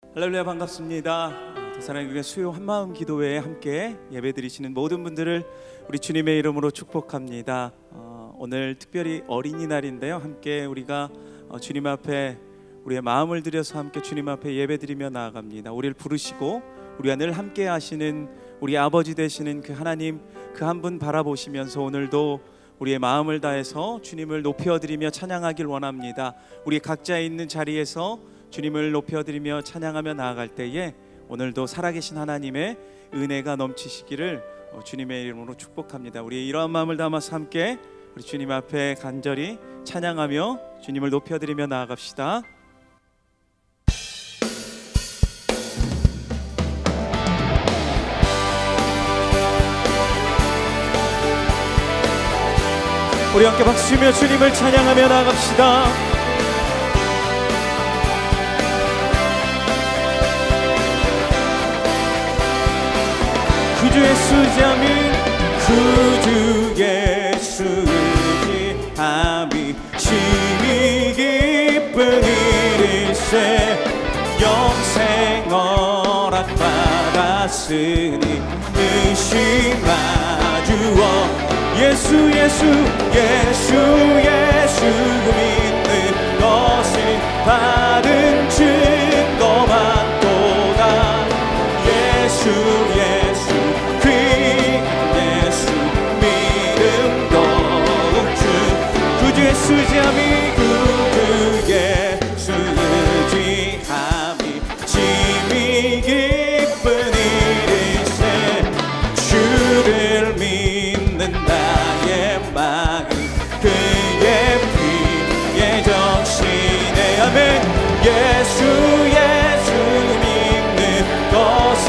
할렐루야, 반갑습니다. 사랑의 교회 수요 한마음 기도회에 함께 예배드리시는 모든 분들을 우리 주님의 이름으로 축복합니다. 오늘 특별히 어린이날인데요, 함께 우리가 주님 앞에 우리의 마음을 들여서 함께 주님 앞에 예배드리며 나아갑니다. 우리를 부르시고 우리와 늘 함께 하시는 우리 아버지 되시는 그 하나님, 그 한 분 바라보시면서 오늘도 우리의 마음을 다해서 주님을 높여드리며 찬양하길 원합니다. 우리 각자 있는 자리에서 주님을 높여드리며 찬양하며 나아갈 때에 오늘도 살아계신 하나님의 은혜가 넘치시기를 주님의 이름으로 축복합니다. 우리 이러한 마음을 담아서 함께 우리 주님 앞에 간절히 찬양하며 주님을 높여드리며 나아갑시다. 우리 함께 박수치며 주님을 찬양하며 나아갑시다. 구주의 수지함이 구주의 수지함이 심히 기쁜 일일세 영생 허락받았으니 의심마주어 예수 믿는 것을 받은 증거만 또다. 예수 믿음 더욱 주 구주의 수지함이 심히 기쁜 일일세 주를 믿는 나의 마음 그의 피에 정신에 아멘. 예수 믿는 것은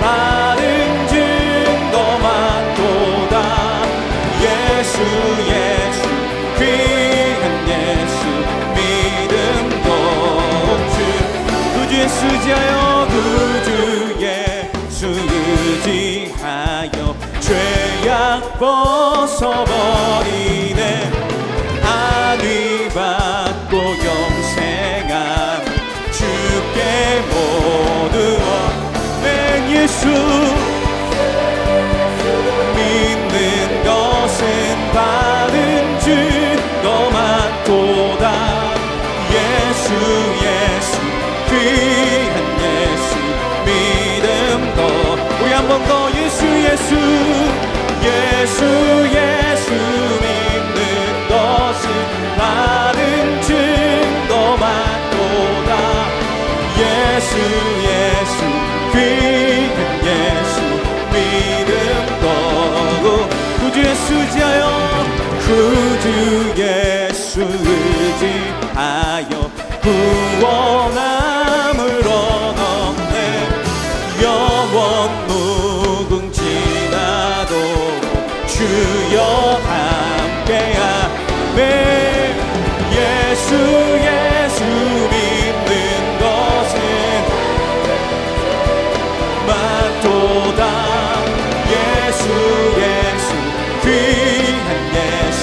받은 증거만 또다. 예수 귀한 예수 믿음 도주 구주의 수지하여 죄악 벗어버리네 안위 받고 영생함 주께 모두 얻는 예수 믿는 것은 받은 증거만 또다. 예수 귀한 예수 믿음도 우리 한 번 더 예수 믿는 것은 받은 증거만 또다. 예수 귀한 예수 믿음도 구주의 수지하여 구원함을 얻었네 영원 무궁지나도 주여 함께하네. 예수 믿는 것은 맞도다. 예수 귀한 예수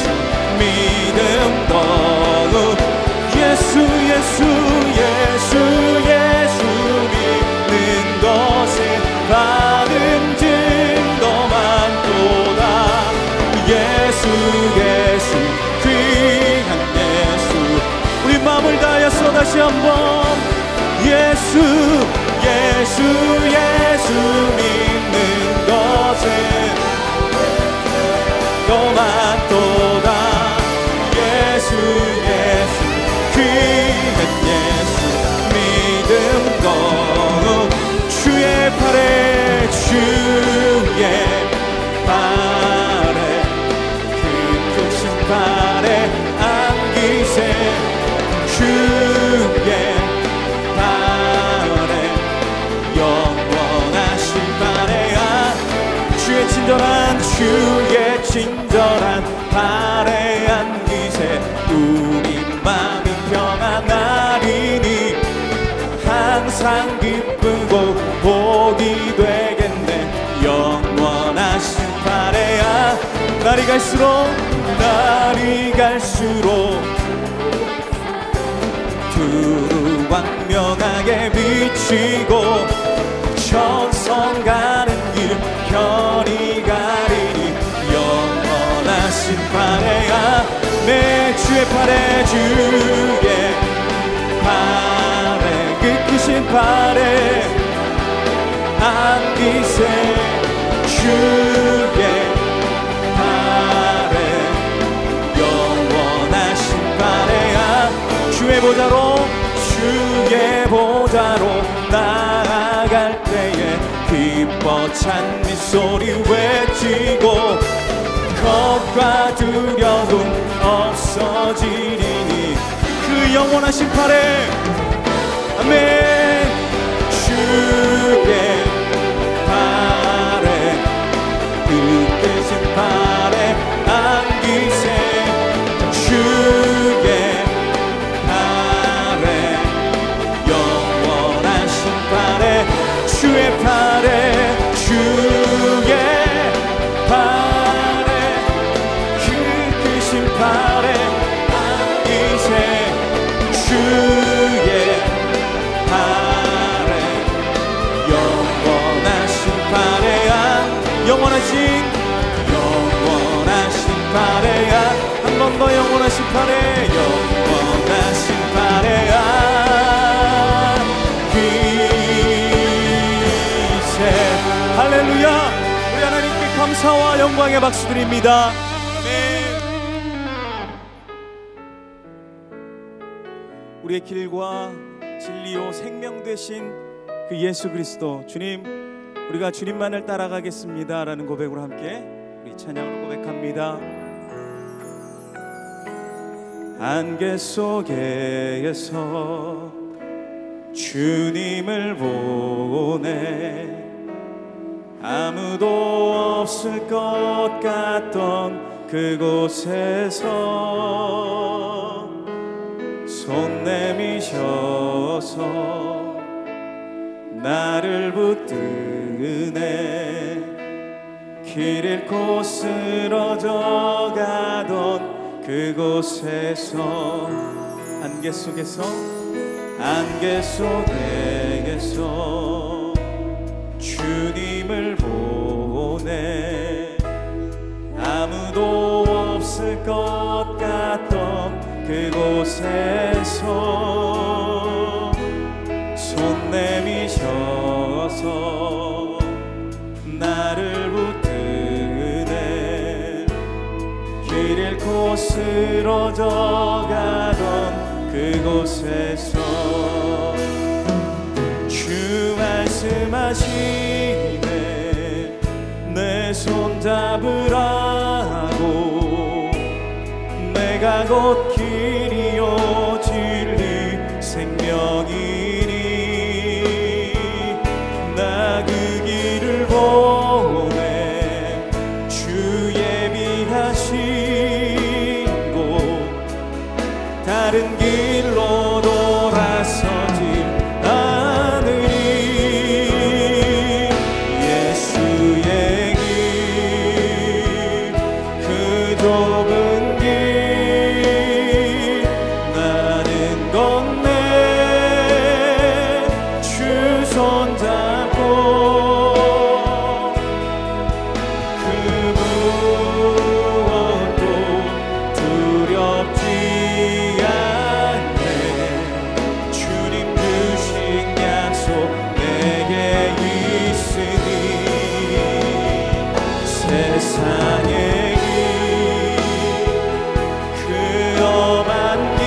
믿음 더욱 예수 믿는 것은 받은 증거만 또다. 예수 귀한 예수 우리 마음을 다하여서 다시 한번 예수 믿는 것은 너만 또다. 예수 귀한 예수 믿음 거룩 주의 팔에 그 크신 팔에 안기세 주의 팔에 영원하신 팔에 주의 친절한 팔에 안기세 우리 마음이 평안하리니 항상 기쁘고 복이 되겠네. 영원하신 팔에야 날이 갈수록 두루와 광명하게 비치고 천성 가는 길 별이 가리니 영원하신 팔에야 내 주의 팔에 주의 팔에 그 크신 팔에 안기세 주의 팔에 영원하신 팔에야 주의 보좌로 나아갈 때에 기뻐 찬미 소리 외치고 겁과 두려움 없어지리니 그 영원하신 팔에 아멘 주의 팔에 그 크신 팔에 안기세 주의 팔에 영원하신 팔에 주의 팔에 주의 팔에 그 크신 팔에 안기세 주의 팔에 영원하신 팔에 영원하신 팔에 한 번 더 영원하신 팔에 영원하신 팔에 할렐루야. 우리 하나님께 감사와 영광의 박수 드립니다. 아멘. 우리의 길과 진리요 생명 되신 그 예수 그리스도 주님, 우리가 주님만을 따라가겠습니다 라는 고백으로 함께 우리 찬양으로 고백합니다. 안개 속에서 주님을 보내 아무도 없을 것 같던 그곳에서 손 내미셔서 나를 붙드네 길 잃고 쓰러져 가던 그곳에서 안개 속에서 주님을 보내 아무도 없을 것 같던 그곳에서 손 내미셔서 나를 붙드네 길 잃고 쓰러져 가던 그곳에서 주 말씀하시네 내 손 잡으라고 내가 곧 길이요 진리 생명이니 나 그 길을 보내 주 예비하신 곳 다른 길로 돌아서지 않으리 예수의 길 그 좁은 길 나는 건네 주 손 잡고 그 무엇도 두렵지 않네 주님 주신 약속 내게 있으니 세상의 길 그 험한 길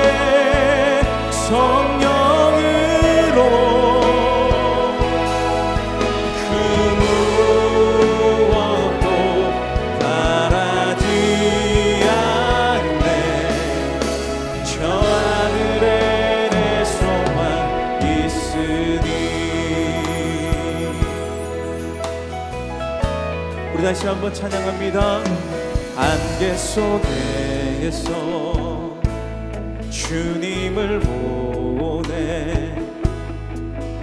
승리하네 성령으로 그 무엇도 바라지 않네 저 하늘에 내 소망 있으니. 우리 다시 한번 찬양합니다. 안개 속에서 주님을 보내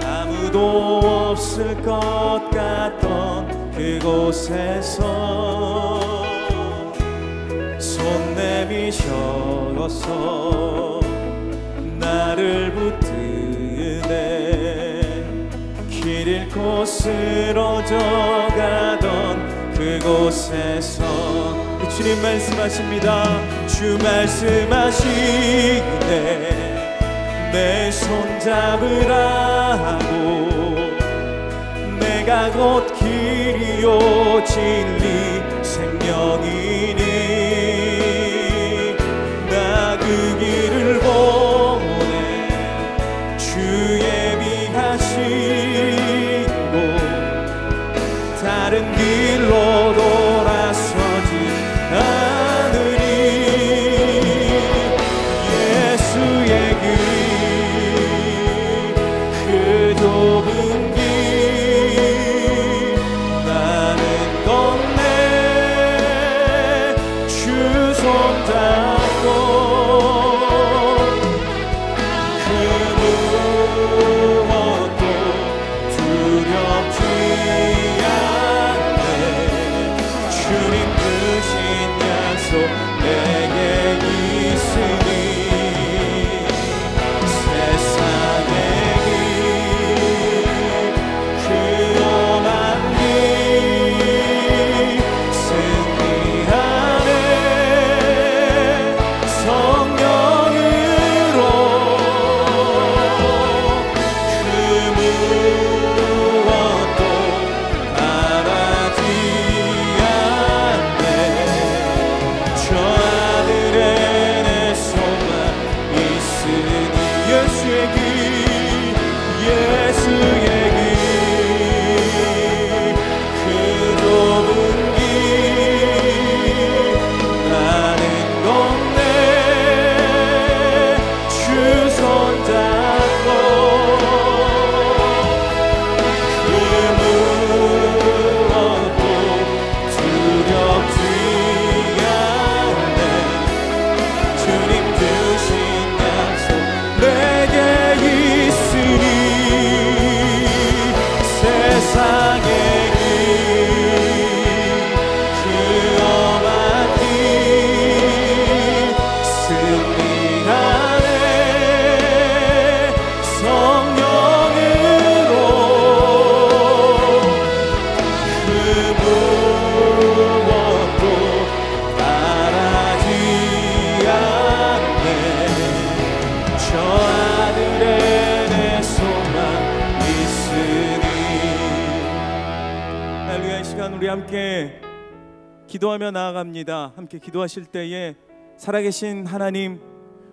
아무도 없을 것 같던 그곳에서 손 내미 되셔서 나를 붙드네. 길 잃고 쓰러져가던 그곳에서 주님 말씀하십니다. 주 말씀하시네 내 손잡으라고. 내가 곧 길이요 진리 생명이니 나 그 길을 보내. 주 예비하시고 다른 길로 돌아서지 않으니 예수의 길 그 좁은 길 나는 건네 주 손잡고 그 무엇도 두렵지 않네. 주님 주신 약속 내게 있으니 세상의 길 그 험한 길 승리하네. 성령으로 그 무엇도 바라지 않네. 저 하늘에 내 소망 있으니 예수의 길 예수의 길 그 좁은 길 나는 건네 주 손잡고 그 무엇도 두렵지 않네. 주님 주신 약속 내게 있으니 세상의 길 그 험한 길 승리하네. 성령으로 그 무엇도 바라지 않네. 저 하늘에 내 소망 있으니. 할렐루야. 이 시간 우리 함께 기도하며 나아갑니다. 함께 기도하실 때에 살아계신 하나님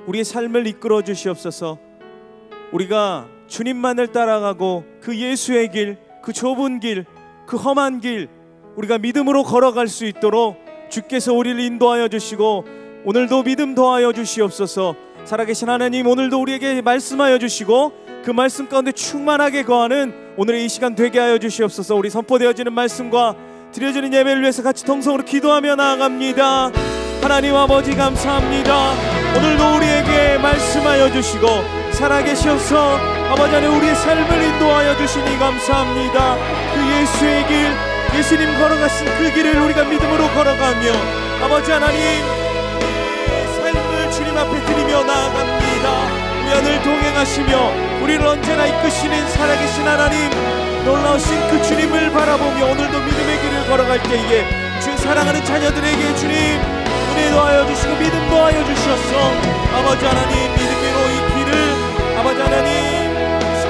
우리의 삶을 이끌어 주시옵소서. 우리가 주님만을 따라가고 그 예수의 길, 그 좁은 길, 그 험한 길 우리가 믿음으로 걸어갈 수 있도록 주께서 우리를 인도하여 주시고 오늘도 믿음 더하여 주시옵소서. 살아계신 하나님 오늘도 우리에게 말씀하여 주시고 그 말씀 가운데 충만하게 거하는 오늘의 이 시간 되게 하여 주시옵소서. 우리 선포되어지는 말씀과 드려지는 예배를 위해서 같이 통성으로 기도하며 나아갑니다. 하나님 아버지 감사합니다. 오늘도 우리에게 말씀하여 주시고 살아계셔서 아버지 안에 우리의 삶을 인도하여 주시니 감사합니다. 그 예수의 길 예수님 걸어가신 그 길을 우리가 믿음으로 걸어가며 아버지 하나님 삶을 주님 앞에 드리며 나아갑니다. 우리 안을 동행하시며 우리를 언제나 이끄시는 살아계신 하나님 놀라우신 그 주님을 바라보며 오늘도 믿음의 길을 걸어갈 때에 주 사랑하는 자녀들에게 주님 은혜 더하여 주시고 믿음 더하여 주셔서 아버지 하나님 믿음으로 이 길을 아버지 하나님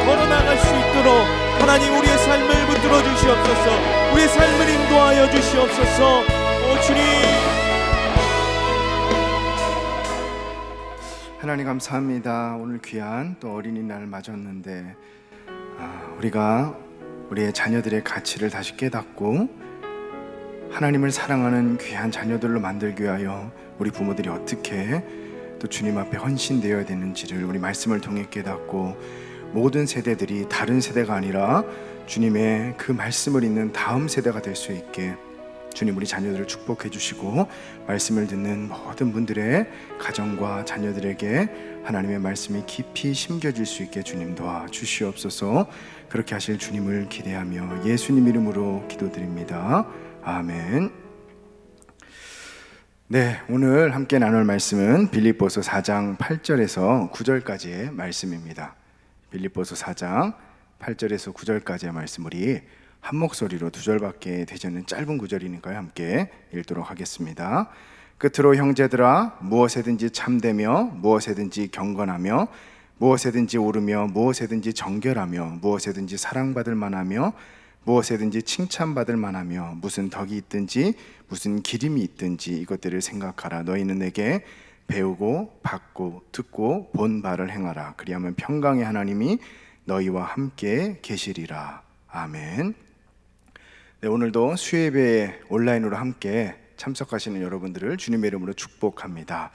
걸어나갈 수 있도록 하나님 우리의 삶을 붙들어 주시옵소서. 우리의 삶을 인도하여 주시옵소서. 오 주님 하나님 감사합니다. 오늘 귀한 또 어린이날을 맞았는데 우리가 우리의 자녀들의 가치를 다시 깨닫고 하나님을 사랑하는 귀한 자녀들로 만들기 위하여 우리 부모들이 어떻게 또 주님 앞에 헌신되어야 되는지를 우리 말씀을 통해 깨닫고 모든 세대들이 다른 세대가 아니라 주님의 그 말씀을 읽는 다음 세대가 될 수 있게 주님 우리 자녀들을 축복해 주시고 말씀을 듣는 모든 분들의 가정과 자녀들에게 하나님의 말씀이 깊이 심겨질 수 있게 주님 도와주시옵소서. 그렇게 하실 주님을 기대하며 예수님 이름으로 기도드립니다. 아멘. 네, 오늘 함께 나눌 말씀은 빌립보서 4장 8절에서 9절까지의 말씀입니다. 빌립보서 4장 8절에서 9절까지의 말씀, 우리 한 목소리로 두 절밖에 되지 않는 짧은 구절이니까요, 함께 읽도록 하겠습니다. 끝으로 형제들아, 무엇에든지 참되며 무엇에든지 경건하며 무엇에든지 오르며 무엇에든지 정결하며 무엇에든지 사랑받을 만하며 무엇에든지 칭찬받을 만하며 무슨 덕이 있든지 무슨 기림이 있든지 이것들을 생각하라. 너희는 내게 배우고 받고 듣고 본 바를 행하라. 그리하면 평강의 하나님이 너희와 함께 계시리라. 아멘. 네, 오늘도 수요예배에 온라인으로 함께 참석하시는 여러분들을 주님의 이름으로 축복합니다.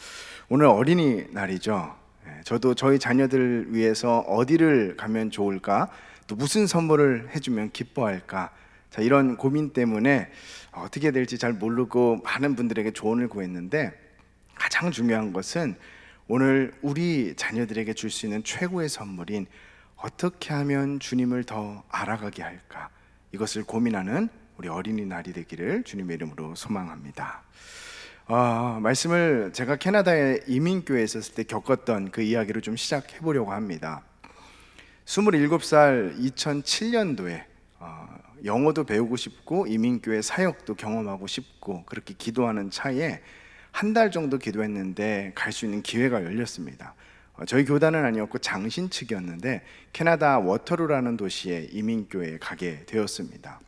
오늘 어린이날이죠. 저도 저희 자녀들 위해서 어디를 가면 좋을까, 또 무슨 선물을 해주면 기뻐할까, 자, 이런 고민 때문에 어떻게 될지 잘 모르고 많은 분들에게 조언을 구했는데, 가장 중요한 것은 오늘 우리 자녀들에게 줄 수 있는 최고의 선물인 어떻게 하면 주님을 더 알아가게 할까, 이것을 고민하는 우리 어린이날이 되기를 주님의 이름으로 소망합니다. 말씀을 제가 캐나다의 이민교회에 있었을 때 겪었던 그 이야기를 좀 시작해 보려고 합니다. 27살 2007년도에 영어도 배우고 싶고 이민교회 사역도 경험하고 싶고 그렇게 기도하는 차에 한 달 정도 기도했는데 갈 수 있는 기회가 열렸습니다. 저희 교단은 아니었고 장신 측이었는데 캐나다 워터루라는 도시에 이민교회에 가게 되었습니다.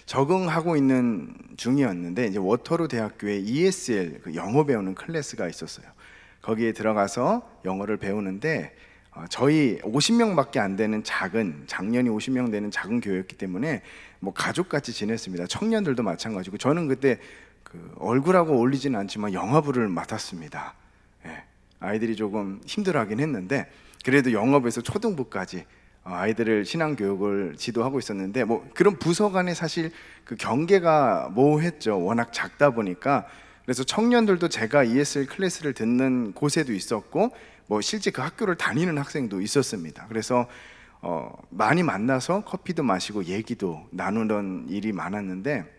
적응하고 있는 중이었는데 이제 워터루 대학교에 ESL, 그 영어 배우는 클래스가 있었어요. 거기에 들어가서 영어를 배우는데 저희 50명밖에 안 되는 작년이 50명 되는 작은 교회였기 때문에 뭐 가족같이 지냈습니다. 청년들도 마찬가지고 저는 그때 그 얼굴하고 어울리지는 않지만 영어부를 맡았습니다. 예, 아이들이 조금 힘들어하긴 했는데 그래도 영어부에서 초등부까지 아이들을 신앙교육을 지도하고 있었는데 뭐 그런 부서 간에 사실 그 경계가 모호했죠. 워낙 작다 보니까. 그래서 청년들도 제가 ESL 클래스를 듣는 곳에도 있었고 뭐 실제 그 학교를 다니는 학생도 있었습니다. 그래서 많이 만나서 커피도 마시고 얘기도 나누던 일이 많았는데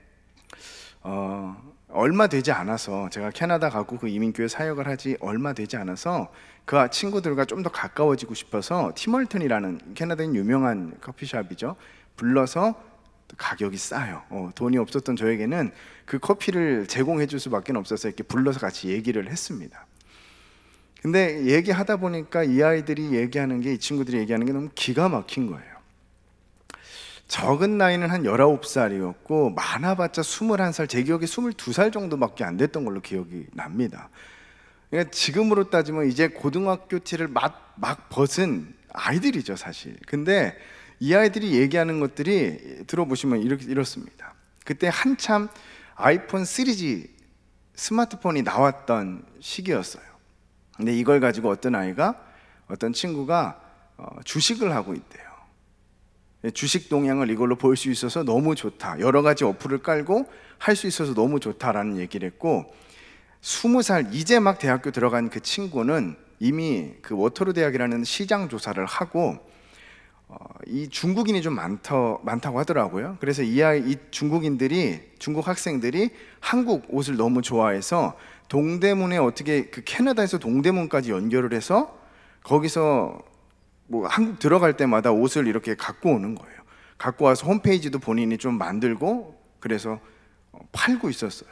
얼마 되지 않아서 제가 캐나다 가고 그 이민교회 사역을 하지 얼마 되지 않아서 그 친구들과 좀 더 가까워지고 싶어서 티멀튼이라는 캐나다인 유명한 커피숍이죠. 불러서 가격이 싸요. 돈이 없었던 저에게는 그 커피를 제공해 줄 수밖에 없어서 이렇게 불러서 같이 얘기를 했습니다. 근데 얘기하다 보니까 이 아이들이 얘기하는 게, 이 친구들이 얘기하는 게 너무 기가 막힌 거예요. 적은 나이는 한 19살이었고 많아봤자 21살, 제 기억에 22살 정도밖에 안 됐던 걸로 기억이 납니다. 그러니까 지금으로 따지면 이제 고등학교 티를 막 벗은 아이들이죠 사실. 근데 이 아이들이 얘기하는 것들이 들어보시면 이렇습니다. 그때 한참 아이폰 3G 스마트폰이 나왔던 시기였어요. 근데 이걸 가지고 어떤 친구가 주식을 하고 있대요. 주식 동향을 이걸로 볼 수 있어서 너무 좋다, 여러 가지 어플을 깔고 할 수 있어서 너무 좋다라는 얘기를 했고, 20살 이제 막 대학교 들어간 그 친구는 이미 그 워터루 대학이라는 시장 조사를 하고 이 중국인이 좀 많다고 하더라고요. 그래서 이 중국 학생들이 한국 옷을 너무 좋아해서 동대문에 어떻게 그 캐나다에서 동대문까지 연결을 해서 거기서 뭐 한국 들어갈 때마다 옷을 이렇게 갖고 오는 거예요. 갖고 와서 홈페이지도 본인이 좀 만들고 그래서 팔고 있었어요.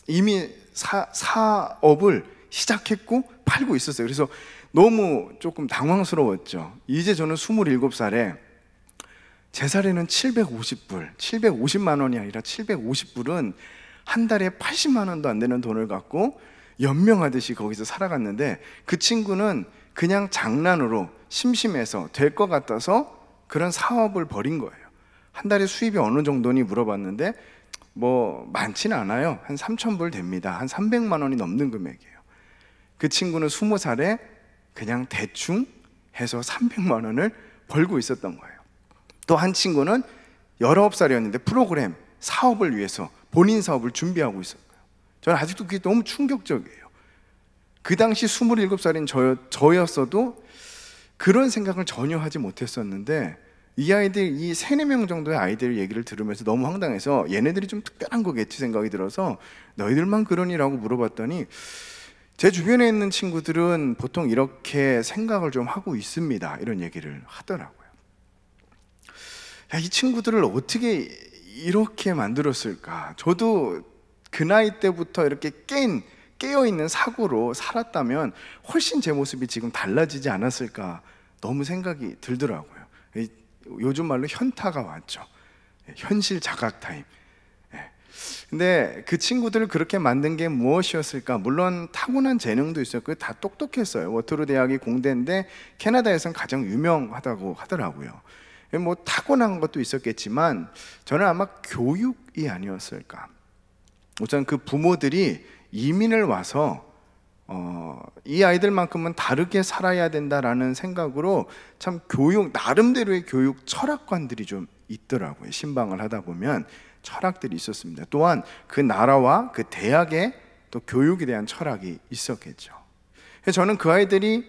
이미 사업을 시작했고 팔고 있었어요. 그래서 너무 조금 당황스러웠죠. 이제 저는 27살에 제 살에는 750만 원이 아니라 750불은 한 달에 80만 원도 안 되는 돈을 갖고 연명하듯이 거기서 살아갔는데, 그 친구는 그냥 장난으로 심심해서 될 것 같아서 그런 사업을 벌인 거예요. 한 달에 수입이 어느 정도니 물어봤는데 뭐 많지는 않아요. 한 3,000불 됩니다. 한 300만 원이 넘는 금액이에요. 그 친구는 20살에 그냥 대충 해서 300만 원을 벌고 있었던 거예요. 또 한 친구는 19살이었는데 프로그램 사업을 위해서 본인 사업을 준비하고 있었어요. 저는 아직도 그게 너무 충격적이에요. 그 당시 27살인 저였어도 그런 생각을 전혀 하지 못했었는데 이 아이들, 이 3-4명 정도의 아이들 얘기를 들으면서 너무 황당해서 얘네들이 좀 특별한 거겠지 생각이 들어서 너희들만 그러니라고 물어봤더니 제 주변에 있는 친구들은 보통 이렇게 생각을 좀 하고 있습니다, 이런 얘기를 하더라고요. 야, 이 친구들을 어떻게 이렇게 만들었을까? 저도 그 나이 때부터 이렇게 깨어있는 사고로 살았다면 훨씬 제 모습이 지금 달라지지 않았을까 너무 생각이 들더라고요. 요즘 말로 현타가 왔죠. 현실 자각 타임. 근데 그 친구들을 그렇게 만든 게 무엇이었을까? 물론 타고난 재능도 있었고 다 똑똑했어요. 워터루 대학이 공대인데 캐나다에서는 가장 유명하다고 하더라고요. 뭐 타고난 것도 있었겠지만 저는 아마 교육이 아니었을까. 우선 그 부모들이 이민을 와서 이 아이들만큼은 다르게 살아야 된다라는 생각으로 참 나름대로의 교육 철학관들이 좀 있더라고요. 신방을 하다 보면 철학들이 있었습니다. 또한 그 나라와 그 대학의 또 교육에 대한 철학이 있었겠죠. 저는 그 아이들이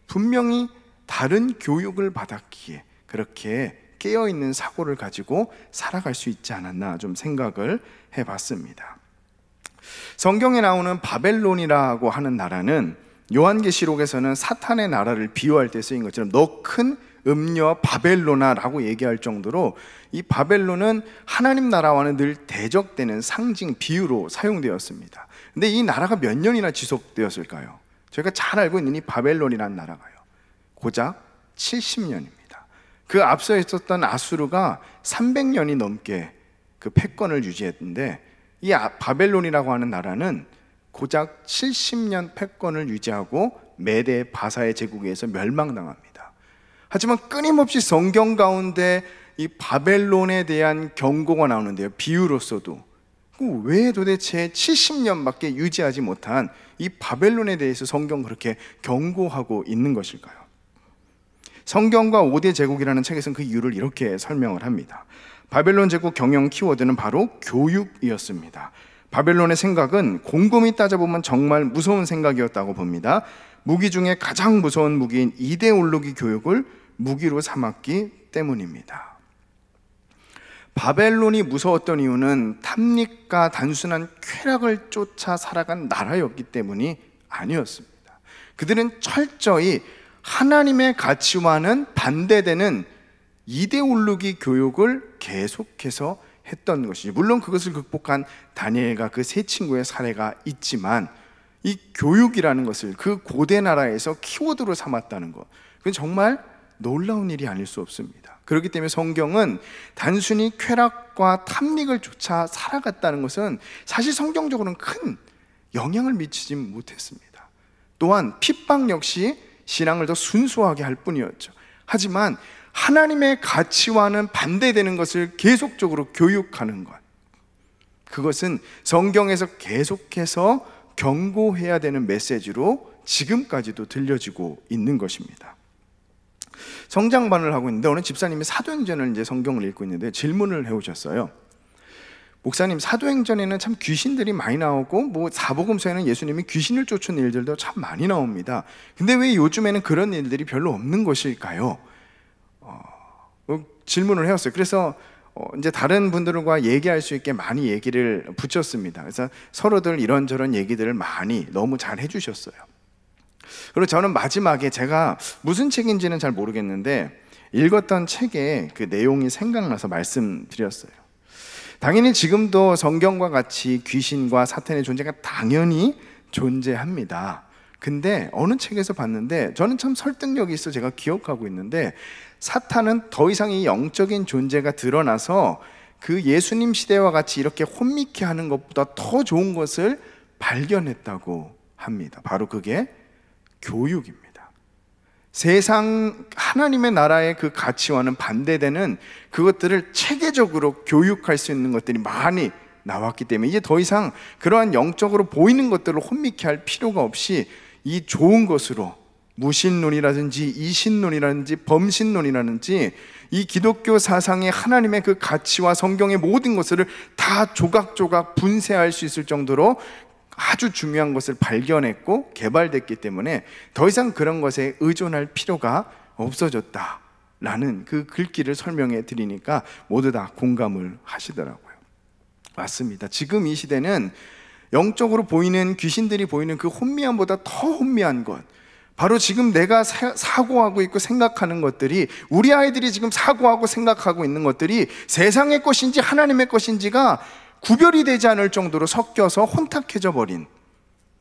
분명히 다른 교육을 받았기에 그렇게 깨어있는 사고를 가지고 살아갈 수 있지 않았나 좀 생각을 해봤습니다. 성경에 나오는 바벨론이라고 하는 나라는 요한계시록에서는 사탄의 나라를 비유할 때 쓰인 것처럼 너 큰 음녀 바벨로나라고 얘기할 정도로 이 바벨론은 하나님 나라와는 늘 대적되는 상징 비유로 사용되었습니다. 근데 이 나라가 몇 년이나 지속되었을까요? 저희가 잘 알고 있는 이 바벨론이라는 나라가요, 고작 70년입니다. 그 앞서 있었던 아수르가 300년이 넘게 그 패권을 유지했는데 이 바벨론이라고 하는 나라는 고작 70년 패권을 유지하고 메대 바사의 제국에 의해서 멸망당합니다. 하지만 끊임없이 성경 가운데 이 바벨론에 대한 경고가 나오는데요, 비유로서도. 왜 도대체 70년밖에 유지하지 못한 이 바벨론에 대해서 성경 그렇게 경고하고 있는 것일까요? 성경과 5대 제국이라는 책에서는 그 이유를 이렇게 설명을 합니다. 바벨론 제국 경영 키워드는 바로 교육이었습니다. 바벨론의 생각은 곰곰이 따져보면 정말 무서운 생각이었다고 봅니다. 무기 중에 가장 무서운 무기인 이데올로기 교육을 무기로 삼았기 때문입니다. 바벨론이 무서웠던 이유는 탐닉과 단순한 쾌락을 쫓아 살아간 나라였기 때문이 아니었습니다. 그들은 철저히 하나님의 가치와는 반대되는 이데올로기 교육을 계속해서 했던 것이죠. 물론 그것을 극복한 다니엘과 그 세 친구의 사례가 있지만 이 교육이라는 것을 그 고대 나라에서 키워드로 삼았다는 것, 그건 정말 놀라운 일이 아닐 수 없습니다. 그렇기 때문에 성경은 단순히 쾌락과 탐닉을 쫓아 살아갔다는 것은 사실 성경적으로는 큰 영향을 미치지 못했습니다. 또한 핍박 역시 신앙을 더 순수하게 할 뿐이었죠. 하지만 하나님의 가치와는 반대되는 것을 계속적으로 교육하는 것, 그것은 성경에서 계속해서 경고해야 되는 메시지로 지금까지도 들려지고 있는 것입니다. 성장반을 하고 있는데 어느 집사님이 사도행전을 이제 성경을 읽고 있는데 질문을 해오셨어요. 목사님, 사도행전에는 참 귀신들이 많이 나오고 뭐 사복음서에는 예수님이 귀신을 쫓은 일들도 참 많이 나옵니다. 근데 왜 요즘에는 그런 일들이 별로 없는 것일까요? 질문을 해왔어요. 그래서 이제 다른 분들과 얘기할 수 있게 많이 얘기를 붙였습니다. 그래서 서로들 이런저런 얘기들을 많이 너무 잘 해주셨어요. 그리고 저는 마지막에 제가 무슨 책인지는 잘 모르겠는데 읽었던 책의 그 내용이 생각나서 말씀드렸어요. 당연히 지금도 성경과 같이 귀신과 사탄의 존재가 당연히 존재합니다. 근데 어느 책에서 봤는데 저는 참 설득력이 있어 제가 기억하고 있는데, 사탄은 더 이상 이 영적인 존재가 드러나서 그 예수님 시대와 같이 이렇게 혼미케 하는 것보다 더 좋은 것을 발견했다고 합니다. 바로 그게 교육입니다. 세상 하나님의 나라의 그 가치와는 반대되는 그것들을 체계적으로 교육할 수 있는 것들이 많이 나왔기 때문에 이제 더 이상 그러한 영적으로 보이는 것들을 혼미케 할 필요가 없이 이 좋은 것으로 무신론이라든지 이신론이라든지 범신론이라든지 이 기독교 사상의 하나님의 그 가치와 성경의 모든 것을 다 조각조각 분쇄할 수 있을 정도로 아주 중요한 것을 발견했고 개발됐기 때문에 더 이상 그런 것에 의존할 필요가 없어졌다, 라는 그 글귀를 설명해 드리니까 모두 다 공감을 하시더라고요. 맞습니다. 지금 이 시대는 영적으로 보이는, 귀신들이 보이는 그 혼미함보다 더 혼미한 것, 바로 지금 내가 사고하고 있고 생각하는 것들이, 우리 아이들이 지금 사고하고 생각하고 있는 것들이 세상의 것인지 하나님의 것인지가 구별이 되지 않을 정도로 섞여서 혼탁해져 버린,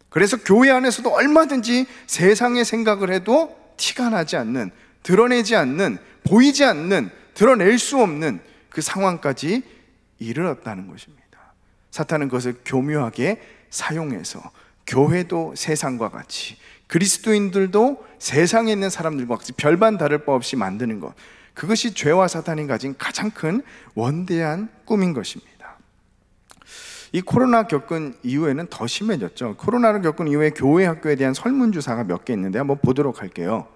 그래서 교회 안에서도 얼마든지 세상의 생각을 해도 티가 나지 않는, 드러내지 않는, 보이지 않는, 드러낼 수 없는 그 상황까지 이르렀다는 것입니다. 사탄은 그것을 교묘하게 사용해서 교회도 세상과 같이, 그리스도인들도 세상에 있는 사람들과 같이 별반 다를 바 없이 만드는 것, 그것이 죄와 사탄이 가진 가장 큰 원대한 꿈인 것입니다. 이 코로나 겪은 이후에는 더 심해졌죠. 코로나를 겪은 이후에 교회 학교에 대한 설문조사가 몇 개 있는데 한번 보도록 할게요.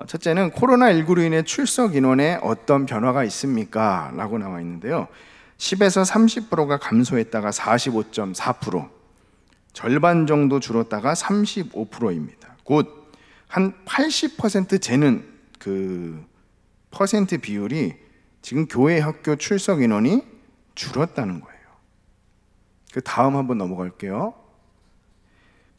첫째는 코로나19로 인해 출석 인원에 어떤 변화가 있습니까? 라고 나와 있는데요, 10에서 30%가 감소했다가 45.4%, 절반 정도 줄었다가 35%입니다. 곧 한 80% 되는 그 퍼센트 비율이 지금 교회 학교 출석 인원이 줄었다는 거예요. 그 다음 한번 넘어갈게요.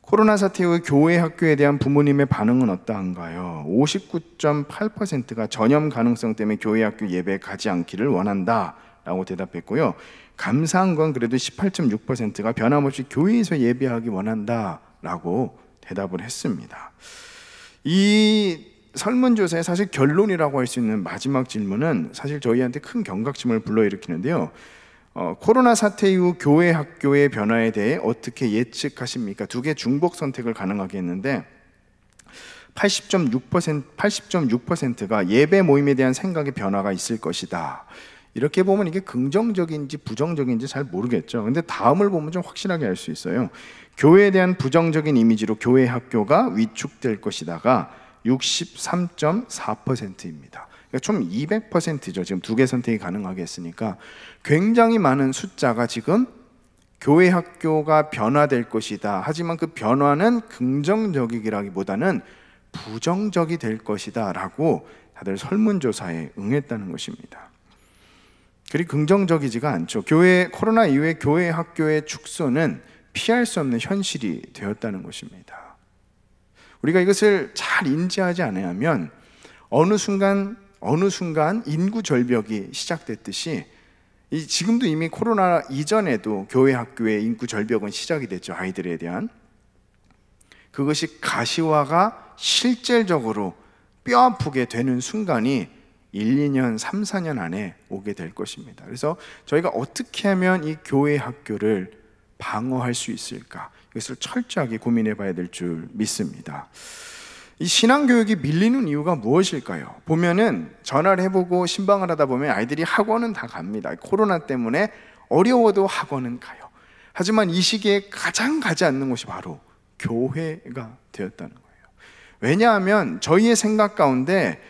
코로나 사태 이후 교회 학교에 대한 부모님의 반응은 어떠한가요? 59.8%가 전염 가능성 때문에 교회 학교 예배에 가지 않기를 원한다 라고 대답했고요, 감사한 건 그래도 18.6%가 변함없이 교회에서 예배하기 원한다 라고 대답을 했습니다. 이 설문조사의 사실 결론이라고 할 수 있는 마지막 질문은 사실 저희한테 큰 경각심을 불러일으키는데요, 코로나 사태 이후 교회 학교의 변화에 대해 어떻게 예측하십니까? 두 개 중복 선택을 가능하게 했는데 80.6%가 예배 모임에 대한 생각의 변화가 있을 것이다. 이렇게 보면 이게 긍정적인지 부정적인지 잘 모르겠죠. 근데 다음을 보면 좀 확실하게 알 수 있어요. 교회에 대한 부정적인 이미지로 교회 학교가 위축될 것이다가 63.4%입니다. 그러니까 총 200%죠. 지금 두 개 선택이 가능하게 했으니까 굉장히 많은 숫자가 지금 교회 학교가 변화될 것이다, 하지만 그 변화는 긍정적이라기보다는 부정적이 될 것이다 라고 다들 설문조사에 응했다는 것입니다. 그리 긍정적이지가 않죠. 코로나 이후에 교회 학교의 축소는 피할 수 없는 현실이 되었다는 것입니다. 우리가 이것을 잘 인지하지 않으면 어느 순간 인구 절벽이 시작됐듯이, 지금도 이미 코로나 이전에도 교회 학교의 인구 절벽은 시작이 됐죠. 아이들에 대한 그것이 가시화가 실질적으로 뼈아프게 되는 순간이 1, 2년, 3, 4년 안에 오게 될 것입니다. 그래서 저희가 어떻게 하면 이 교회 학교를 방어할 수 있을까, 이것을 철저하게 고민해 봐야 될 줄 믿습니다. 이 신앙교육이 밀리는 이유가 무엇일까요? 보면은 전화를 해보고 신방을 하다 보면 아이들이 학원은 다 갑니다. 코로나 때문에 어려워도 학원은 가요. 하지만 이 시기에 가장 가지 않는 곳이 바로 교회가 되었다는 거예요. 왜냐하면 저희의 생각 가운데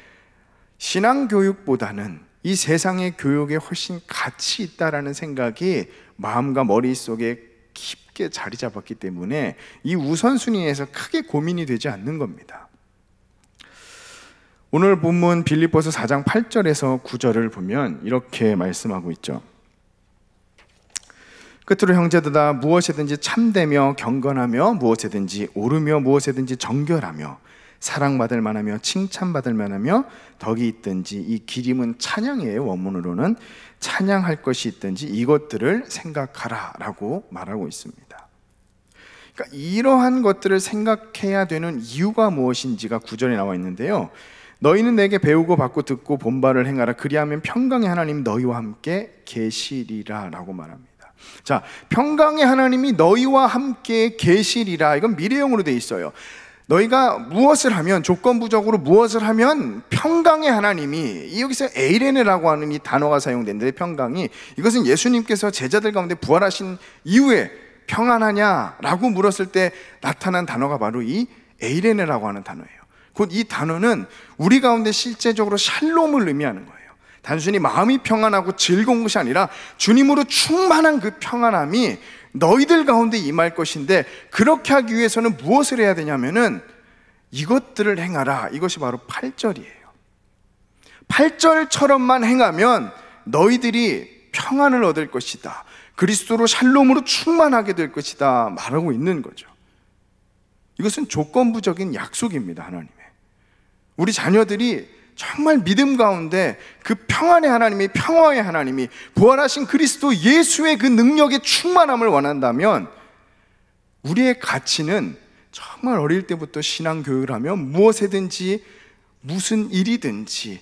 신앙교육보다는 이 세상의 교육에 훨씬 가치 있다라는 생각이 마음과 머릿속에 깊게 자리 잡았기 때문에 이 우선순위에서 크게 고민이 되지 않는 겁니다. 오늘 본문 빌립보서 4장 8절에서 9절을 보면 이렇게 말씀하고 있죠. 끝으로 형제들아, 무엇이든지 참되며 경건하며 무엇이든지 옳으며 무엇이든지 정결하며 사랑받을 만하며 칭찬받을 만하며 덕이 있든지, 이 기림은 찬양이에요. 원문으로는 찬양할 것이 있든지 이것들을 생각하라 라고 말하고 있습니다. 그러니까 이러한 것들을 생각해야 되는 이유가 무엇인지가 9절에 나와 있는데요, 너희는 내게 배우고 받고 듣고 본바를 행하라. 그리하면 평강의 하나님 너희와 함께 계시리라 라고 말합니다. 자, 평강의 하나님이 너희와 함께 계시리라, 이건 미래형으로 돼 있어요. 너희가 무엇을 하면, 조건부적으로 무엇을 하면 평강의 하나님이, 여기서 에이레네라고 하는 이 단어가 사용되는데, 평강이, 이것은 예수님께서 제자들 가운데 부활하신 이후에 평안하냐라고 물었을 때 나타난 단어가 바로 이 에이레네라고 하는 단어예요. 곧 이 단어는 우리 가운데 실제적으로 샬롬을 의미하는 거예요. 단순히 마음이 평안하고 즐거운 것이 아니라 주님으로 충만한 그 평안함이 너희들 가운데 임할 것인데, 그렇게 하기 위해서는 무엇을 해야 되냐면은 이것들을 행하라. 이것이 바로 8절이에요. 8절처럼만 행하면 너희들이 평안을 얻을 것이다, 그리스도로 샬롬으로 충만하게 될 것이다 말하고 있는 거죠. 이것은 조건부적인 약속입니다. 하나님의, 우리 자녀들이 정말 믿음 가운데 그 평안의 하나님이, 평화의 하나님이, 부활하신 그리스도 예수의 그 능력의 충만함을 원한다면 우리의 가치는 정말 어릴 때부터 신앙교육을 하며 무엇이든지 무슨 일이든지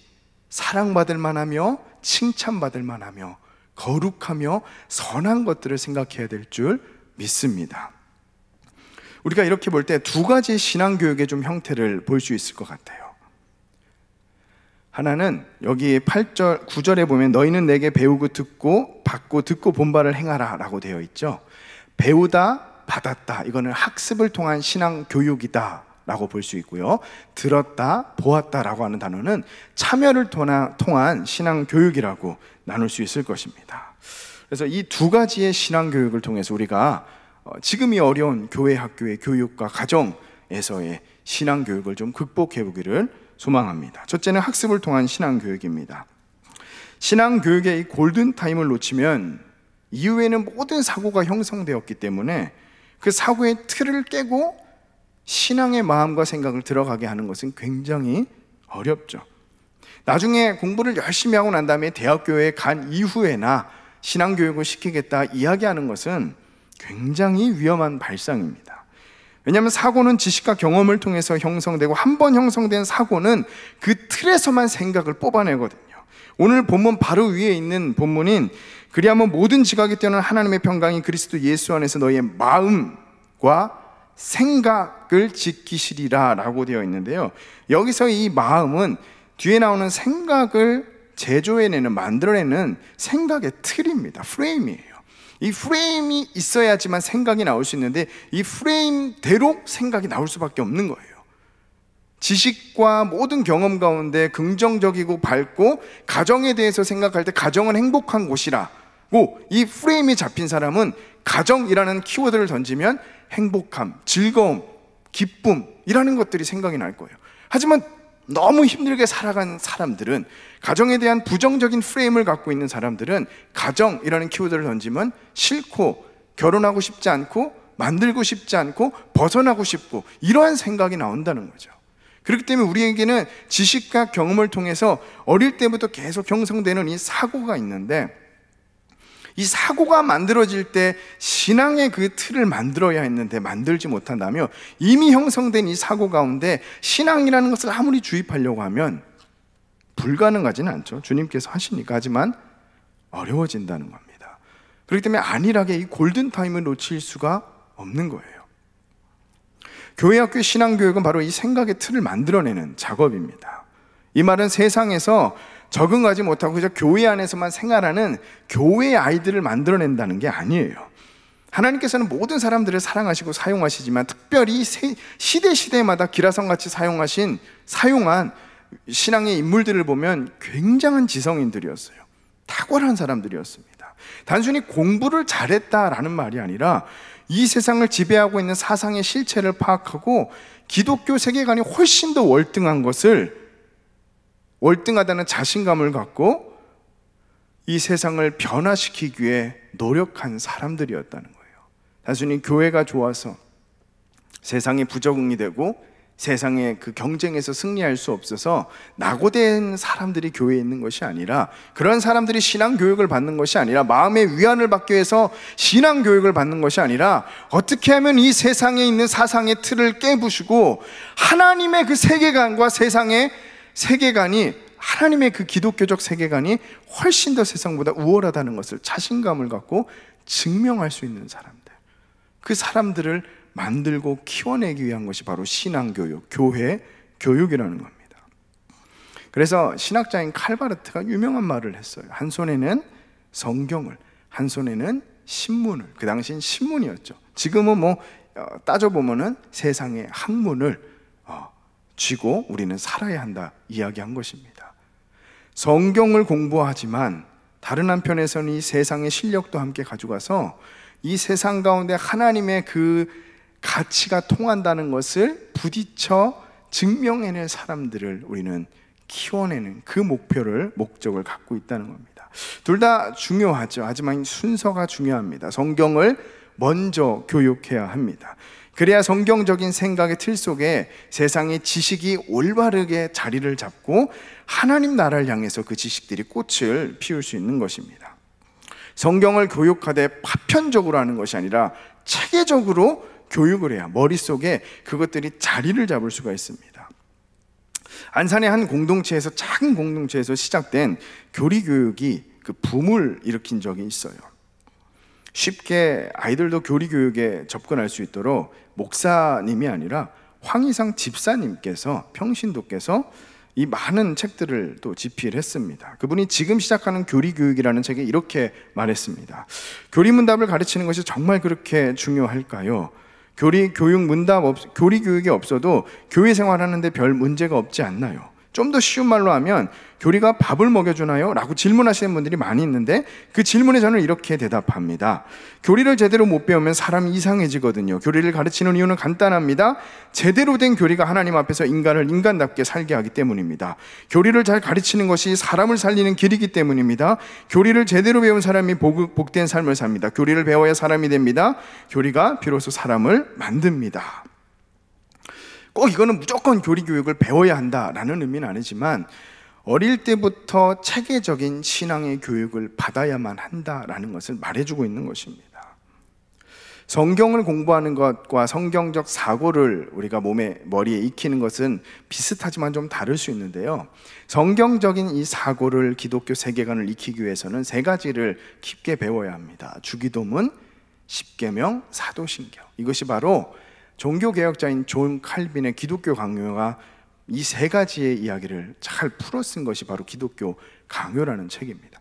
사랑받을 만하며 칭찬받을 만하며 거룩하며 선한 것들을 생각해야 될 줄 믿습니다. 우리가 이렇게 볼 때 두 가지 신앙교육의 좀 형태를 볼 수 있을 것 같아요. 하나는 여기 8절, 9절에 보면 너희는 내게 배우고 듣고 받고 듣고 본바를 행하라 라고 되어 있죠. 배우다, 받았다, 이거는 학습을 통한 신앙교육이다 라고 볼 수 있고요. 들었다, 보았다 라고 하는 단어는 참여를 통한 신앙교육이라고 나눌 수 있을 것입니다. 그래서 이 두 가지의 신앙교육을 통해서 우리가 지금 이 어려운 교회 학교의 교육과 가정에서의 신앙교육을 좀 극복해 보기를 소망합니다. 첫째는 학습을 통한 신앙교육입니다. 신앙교육의 이 골든타임을 놓치면 이후에는 모든 사고가 형성되었기 때문에 그 사고의 틀을 깨고 신앙의 마음과 생각을 들어가게 하는 것은 굉장히 어렵죠. 나중에 공부를 열심히 하고 난 다음에 대학교에 간 이후에나 신앙교육을 시키겠다 이야기하는 것은 굉장히 위험한 발상입니다. 왜냐하면 사고는 지식과 경험을 통해서 형성되고, 한 번 형성된 사고는 그 틀에서만 생각을 뽑아내거든요. 오늘 본문 바로 위에 있는 본문인 그리하면 모든 지각이 뛰어난 하나님의 평강이 그리스도 예수 안에서 너희의 마음과 생각을 지키시리라 라고 되어 있는데요, 여기서 이 마음은 뒤에 나오는 생각을 제조해내는, 만들어내는 생각의 틀입니다. 프레임이에요. 이 프레임이 있어야지만 생각이 나올 수 있는데 이 프레임대로 생각이 나올 수밖에 없는 거예요. 지식과 모든 경험 가운데 긍정적이고 밝고 가정에 대해서 생각할 때 가정은 행복한 곳이라고 이 프레임이 잡힌 사람은 가정이라는 키워드를 던지면 행복함, 즐거움, 기쁨이라는 것들이 생각이 날 거예요. 하지만 너무 힘들게 살아간 사람들은, 가정에 대한 부정적인 프레임을 갖고 있는 사람들은 가정이라는 키워드를 던지면 싫고 결혼하고 싶지 않고 만들고 싶지 않고 벗어나고 싶고 이러한 생각이 나온다는 거죠. 그렇기 때문에 우리에게는 지식과 경험을 통해서 어릴 때부터 계속 형성되는 이 사고가 있는데, 이 사고가 만들어질 때 신앙의 그 틀을 만들어야 했는데 만들지 못한다며 이미 형성된 이 사고 가운데 신앙이라는 것을 아무리 주입하려고 하면 불가능하지는 않죠. 주님께서 하시니까. 하지만 어려워진다는 겁니다. 그렇기 때문에 안일하게 이 골든타임을 놓칠 수가 없는 거예요. 교회학교의 신앙교육은 바로 이 생각의 틀을 만들어내는 작업입니다. 이 말은 세상에서 적응하지 못하고 그저 교회 안에서만 생활하는 교회의 아이들을 만들어낸다는 게 아니에요. 하나님께서는 모든 사람들을 사랑하시고 사용하시지만 특별히 시대마다 기라성같이 사용한 신앙의 인물들을 보면 굉장한 지성인들이었어요. 탁월한 사람들이었습니다. 단순히 공부를 잘했다라는 말이 아니라 이 세상을 지배하고 있는 사상의 실체를 파악하고 기독교 세계관이 훨씬 더 월등하다는 자신감을 갖고 이 세상을 변화시키기 위해 노력한 사람들이었다는 거예요. 단순히 교회가 좋아서 세상에 부적응이 되고 세상의 그 경쟁에서 승리할 수 없어서 낙오된 사람들이 교회에 있는 것이 아니라, 그런 사람들이 신앙교육을 받는 것이 아니라, 마음의 위안을 받기 위해서 신앙교육을 받는 것이 아니라, 어떻게 하면 이 세상에 있는 사상의 틀을 깨부수고 하나님의 그 세계관과 세상의 세계관이, 하나님의 그 기독교적 세계관이 훨씬 더 세상보다 우월하다는 것을 자신감을 갖고 증명할 수 있는 사람들, 그 사람들을 만들고 키워내기 위한 것이 바로 신앙교육, 교회 교육이라는 겁니다. 그래서 신학자인 칼바르트가 유명한 말을 했어요. 한 손에는 성경을, 한 손에는 신문을. 그 당시엔 신문이었죠. 지금은 따져보면은 세상의 학문을 쥐고 우리는 살아야 한다 이야기한 것입니다. 성경을 공부하지만 다른 한편에서는 이 세상의 실력도 함께 가져가서 이 세상 가운데 하나님의 그 가치가 통한다는 것을 부딪혀 증명해낼 사람들을 우리는 키워내는 그 목적을 갖고 있다는 겁니다. 둘 다 중요하죠. 하지만 순서가 중요합니다. 성경을 먼저 교육해야 합니다. 그래야 성경적인 생각의 틀 속에 세상의 지식이 올바르게 자리를 잡고 하나님 나라를 향해서 그 지식들이 꽃을 피울 수 있는 것입니다. 성경을 교육하되 파편적으로 하는 것이 아니라 체계적으로 교육을 해야 머릿속에 그것들이 자리를 잡을 수가 있습니다. 안산의 한 공동체에서, 작은 공동체에서 시작된 교리교육이 그 붐을 일으킨 적이 있어요. 쉽게 아이들도 교리교육에 접근할 수 있도록 목사님이 아니라 황희상 집사님께서, 평신도께서 이 많은 책들을 또 집필했습니다. 그분이 지금 시작하는 교리교육이라는 책에 이렇게 말했습니다. 교리문답을 가르치는 것이 정말 그렇게 중요할까요? 교리교육이 없어도 교회 생활하는데 별 문제가 없지 않나요? 좀 더 쉬운 말로 하면 교리가 밥을 먹여주나요? 라고 질문하시는 분들이 많이 있는데 그 질문에 저는 이렇게 대답합니다. 교리를 제대로 못 배우면 사람이 이상해지거든요. 교리를 가르치는 이유는 간단합니다. 제대로 된 교리가 하나님 앞에서 인간을 인간답게 살게 하기 때문입니다. 교리를 잘 가르치는 것이 사람을 살리는 길이기 때문입니다. 교리를 제대로 배운 사람이 복된 삶을 삽니다. 교리를 배워야 사람이 됩니다. 교리가 비로소 사람을 만듭니다. 꼭 이거는 무조건 교리 교육을 배워야 한다라는 의미는 아니지만 어릴 때부터 체계적인 신앙의 교육을 받아야만 한다라는 것을 말해주고 있는 것입니다. 성경을 공부하는 것과 성경적 사고를 우리가 머리에 익히는 것은 비슷하지만 좀 다를 수 있는데요, 성경적인 이 사고를, 기독교 세계관을 익히기 위해서는 세 가지를 깊게 배워야 합니다. 주기도문, 십계명, 사도신경. 이것이 바로 종교개혁자인 존 칼빈의 기독교 강요가 이 세 가지의 이야기를 잘 풀어 쓴 것이 바로 기독교 강요라는 책입니다.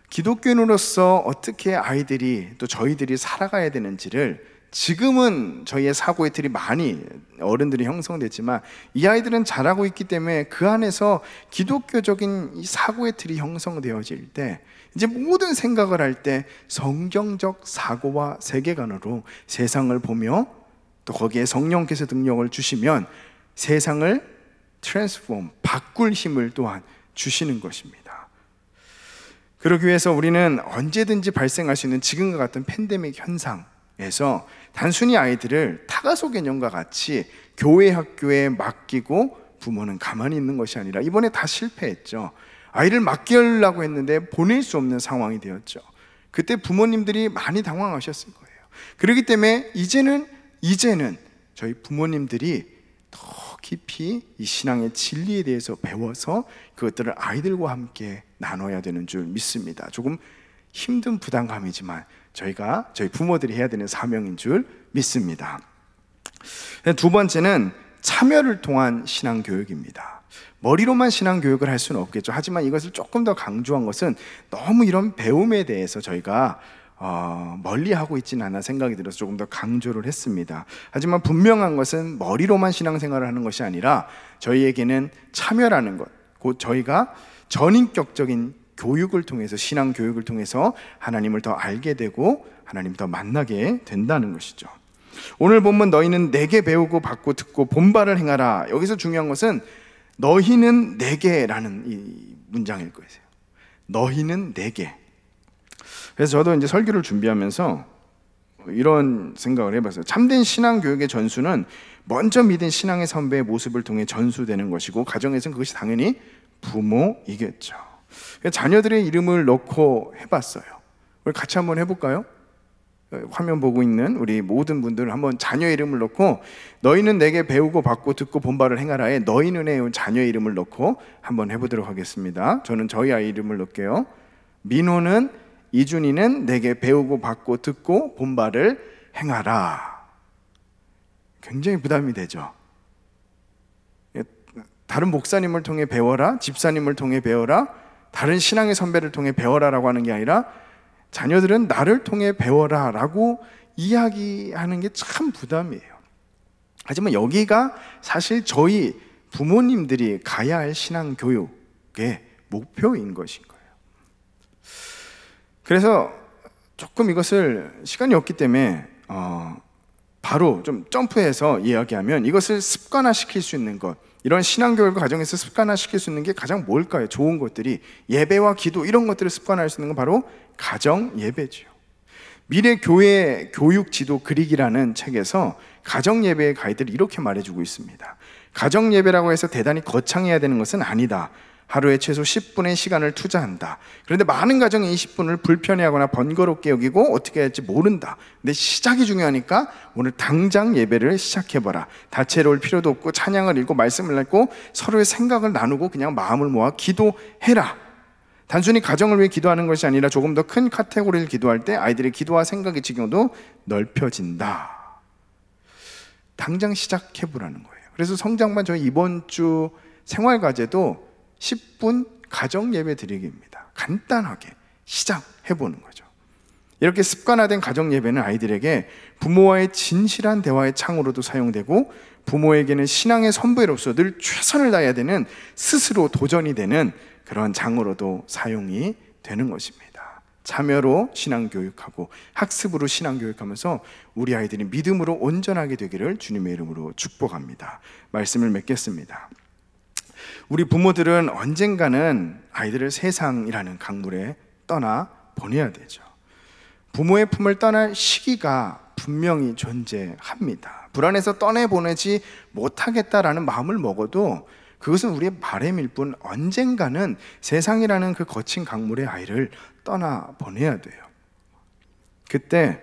기독교인으로서 어떻게 아이들이, 또 저희들이 살아가야 되는지를, 지금은 저희의 사고의 틀이 많이 어른들이 형성됐지만 이 아이들은 자라고 있기 때문에 그 안에서 기독교적인 이 사고의 틀이 형성되어질 때 이제 모든 생각을 할 때 성경적 사고와 세계관으로 세상을 보며 또 거기에 성령께서 능력을 주시면 세상을 바꿀 힘을 또한 주시는 것입니다. 그러기 위해서 우리는 언제든지 발생할 수 있는 지금과 같은 팬데믹 현상에서 단순히 아이들을 타가소 개념과 같이 교회 학교에 맡기고 부모는 가만히 있는 것이 아니라, 이번에 다 실패했죠. 아이를 맡기려고 했는데 보낼 수 없는 상황이 되었죠. 그때 부모님들이 많이 당황하셨을 거예요. 그렇기 때문에 이제는 저희 부모님들이 더 깊이 이 신앙의 진리에 대해서 배워서 그것들을 아이들과 함께 나눠야 되는 줄 믿습니다. 조금 힘든 부담감이지만 저희 부모들이 해야 되는 사명인 줄 믿습니다. 두 번째는 참여를 통한 신앙교육입니다. 머리로만 신앙교육을 할 수는 없겠죠. 하지만 이것을 조금 더 강조한 것은 너무 이런 배움에 대해서 저희가 멀리하고 있지는 않아 생각이 들어서 조금 더 강조를 했습니다. 하지만 분명한 것은 머리로만 신앙생활을 하는 것이 아니라 저희에게는 참여라는 것, 곧 저희가 전인격적인 교육을 통해서, 신앙교육을 통해서 하나님을 더 알게 되고 하나님을 더 만나게 된다는 것이죠. 오늘 본문 너희는 내게 배우고 받고 듣고 본바를 행하라. 여기서 중요한 것은 너희는 내게라는 이 문장일 거예요. 너희는 내게. 그래서 저도 이제 설교를 준비하면서 이런 생각을 해봤어요. 참된 신앙교육의 전수는 먼저 믿은 신앙의 선배의 모습을 통해 전수되는 것이고, 가정에서는 그것이 당연히 부모이겠죠. 자녀들의 이름을 넣고 해봤어요. 우리 같이 한번 해볼까요? 화면 보고 있는 우리 모든 분들 한번 자녀 이름을 넣고 너희는 내게 배우고 받고 듣고 본바를 행하라에 너희는의 자녀 이름을 넣고 한번 해보도록 하겠습니다. 저는 저희 아이 이름을 넣을게요. 민호는, 이준이는 내게 배우고 받고 듣고 본바를 행하라. 굉장히 부담이 되죠. 다른 목사님을 통해 배워라, 집사님을 통해 배워라, 다른 신앙의 선배를 통해 배워라라고 하는 게 아니라 자녀들은 나를 통해 배워라라고 이야기하는 게 참 부담이에요. 하지만 여기가 사실 저희 부모님들이 가야 할 신앙교육의 목표인 것인 거예요. 그래서 조금 이것을 시간이 없기 때문에 바로 좀 점프해서 이야기하면, 이것을 습관화시킬 수 있는 것, 이런 신앙교육을 가정에서 습관화시킬 수 있는 게 가장 뭘까요? 좋은 것들이 예배와 기도 이런 것들을 습관화할 수 있는 건 바로 가정 예배지요. 미래 교회 교육 지도 그리기라는 책에서 가정 예배의 가이드를 이렇게 말해주고 있습니다. 가정 예배라고 해서 대단히 거창해야 되는 것은 아니다. 하루에 최소 10분의 시간을 투자한다. 그런데 많은 가정이 20분을 불편해하거나 번거롭게 여기고 어떻게 해야 할지 모른다. 근데 시작이 중요하니까 오늘 당장 예배를 시작해봐라. 다채로울 필요도 없고 찬양을 읽고 말씀을 읽고 서로의 생각을 나누고 그냥 마음을 모아 기도해라. 단순히 가정을 위해 기도하는 것이 아니라 조금 더 큰 카테고리를 기도할 때 아이들의 기도와 생각의 지경도 넓혀진다. 당장 시작해보라는 거예요. 그래서 성장반 저희 이번 주 생활과제도 10분 가정 예배 드리기입니다. 간단하게 시작해보는 거죠. 이렇게 습관화된 가정 예배는 아이들에게 부모와의 진실한 대화의 창으로도 사용되고 부모에게는 신앙의 선배로서 늘 최선을 다해야 되는 스스로 도전이 되는 그런 장으로도 사용이 되는 것입니다. 참여로 신앙교육하고 학습으로 신앙교육하면서 우리 아이들이 믿음으로 온전하게 되기를 주님의 이름으로 축복합니다. 말씀을 맺겠습니다. 우리 부모들은 언젠가는 아이들을 세상이라는 강물에 떠나 보내야 되죠. 부모의 품을 떠날 시기가 분명히 존재합니다. 불안해서 떠내보내지 못하겠다라는 마음을 먹어도 그것은 우리의 바람일 뿐 언젠가는 세상이라는 그 거친 강물의 아이를 떠나보내야 돼요. 그때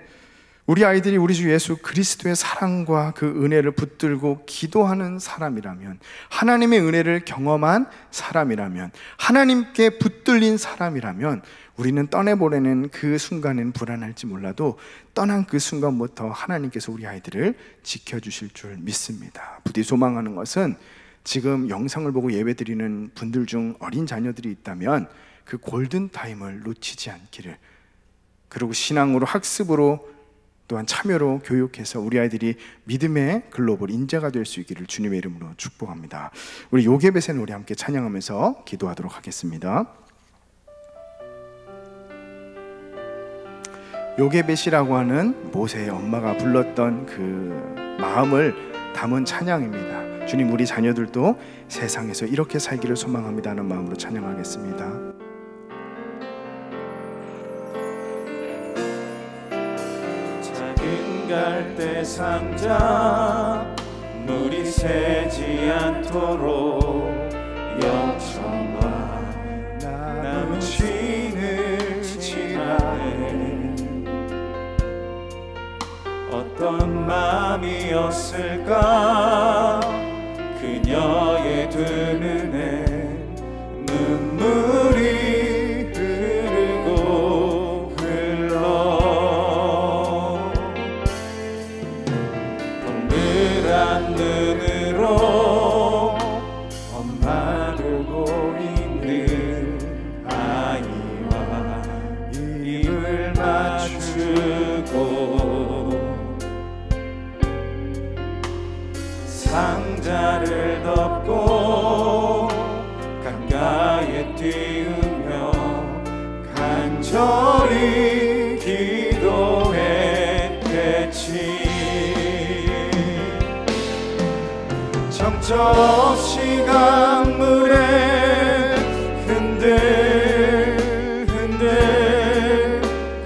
우리 아이들이 우리 주 예수 그리스도의 사랑과 그 은혜를 붙들고 기도하는 사람이라면, 하나님의 은혜를 경험한 사람이라면, 하나님께 붙들린 사람이라면 우리는 떠내보내는 그 순간은 불안할지 몰라도 떠난 그 순간부터 하나님께서 우리 아이들을 지켜주실 줄 믿습니다. 부디 소망하는 것은 지금 영상을 보고 예배드리는 분들 중 어린 자녀들이 있다면 그 골든타임을 놓치지 않기를, 그리고 신앙으로 학습으로 또한 참여로 교육해서 우리 아이들이 믿음의 글로벌 인재가 될 수 있기를 주님의 이름으로 축복합니다. 우리 요게벳의 노래 함께 찬양하면서 기도하도록 하겠습니다. 요게벳이라고 하는 모세의 엄마가 불렀던 그 마음을 담은 찬양입니다. 주님, 우리 자녀들도 세상에서 이렇게 살기를 소망합니다 하는 마음으로 찬양하겠습니다. 갈대 상자 물이 새지 않도록 영천과 남은 진을 지나네. 어떤 마음이었을까 그녀의 두 눈에 눈물이 흐르고 흘러 눈으로 엄마를 보고 있는 아이와 입을 맞추고 상자를 덮고 가까이에 띄우며 간절히 기도했겠지. 정처없이 강물에 흔들흔들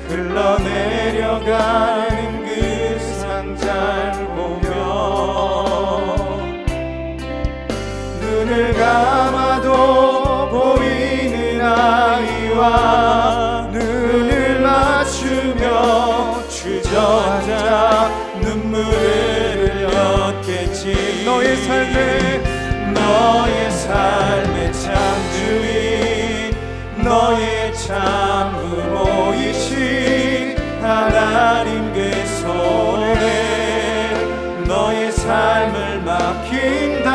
흘러내려가는 그 상자를 보며 눈을 감아도 보이는 아이와 눈을 맞추며 주저앉아 눈물을 흘렸겠지. 너의 삶의 창주인, 너의 참 부모이신 하나님 그 손에 너의 삶을 맡긴다.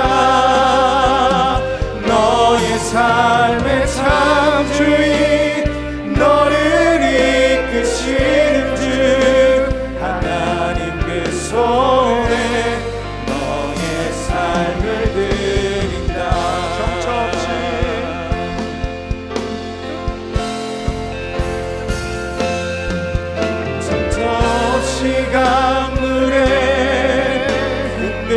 너의 삶의 창주인, 너를 이끄시는 주 하나님 그 손에 너의 삶을 드린다. 정처없이 강물에 흔들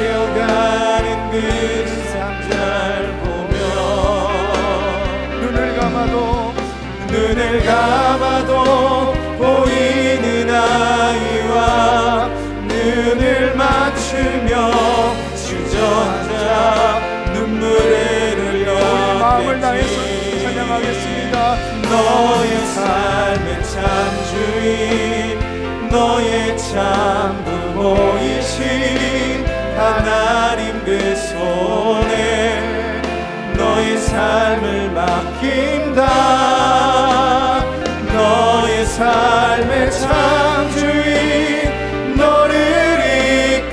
흘러내려가는 그 상잘 보며 눈을 감아도 보이는 아이와 눈을 맞추며 주저앉아 눈물을 흘려 마음을 다해서 찬양하겠습니다. 너의 삶의 참주인 너의 참 부모이신 하나님 그 손에 너의 삶을 맡긴다. 너의 삶의 참주인 너를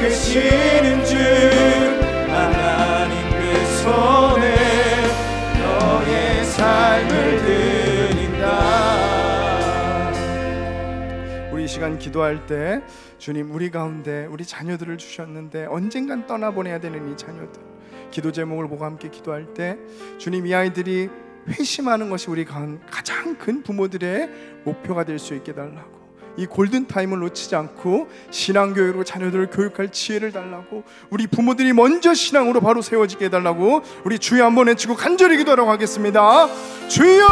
이끄시는 주 하나님 그 손에 너의 삶을 드린다. 우리 이 시간 기도할 때 주님 우리 가운데 우리 자녀들을 주셨는데 언젠간 떠나보내야 되는 이 자녀들 기도 제목을 보고 함께 기도할 때 주님 이 아이들이 회심하는 것이 우리 가장 큰 부모들의 목표가 될 수 있게 달라고 이 골든타임을 놓치지 않고 신앙교육으로 자녀들을 교육할 지혜를 달라고 우리 부모들이 먼저 신앙으로 바로 세워지게 해달라고 우리 주여 한번 외치고 간절히 기도하라고 하겠습니다. 주여!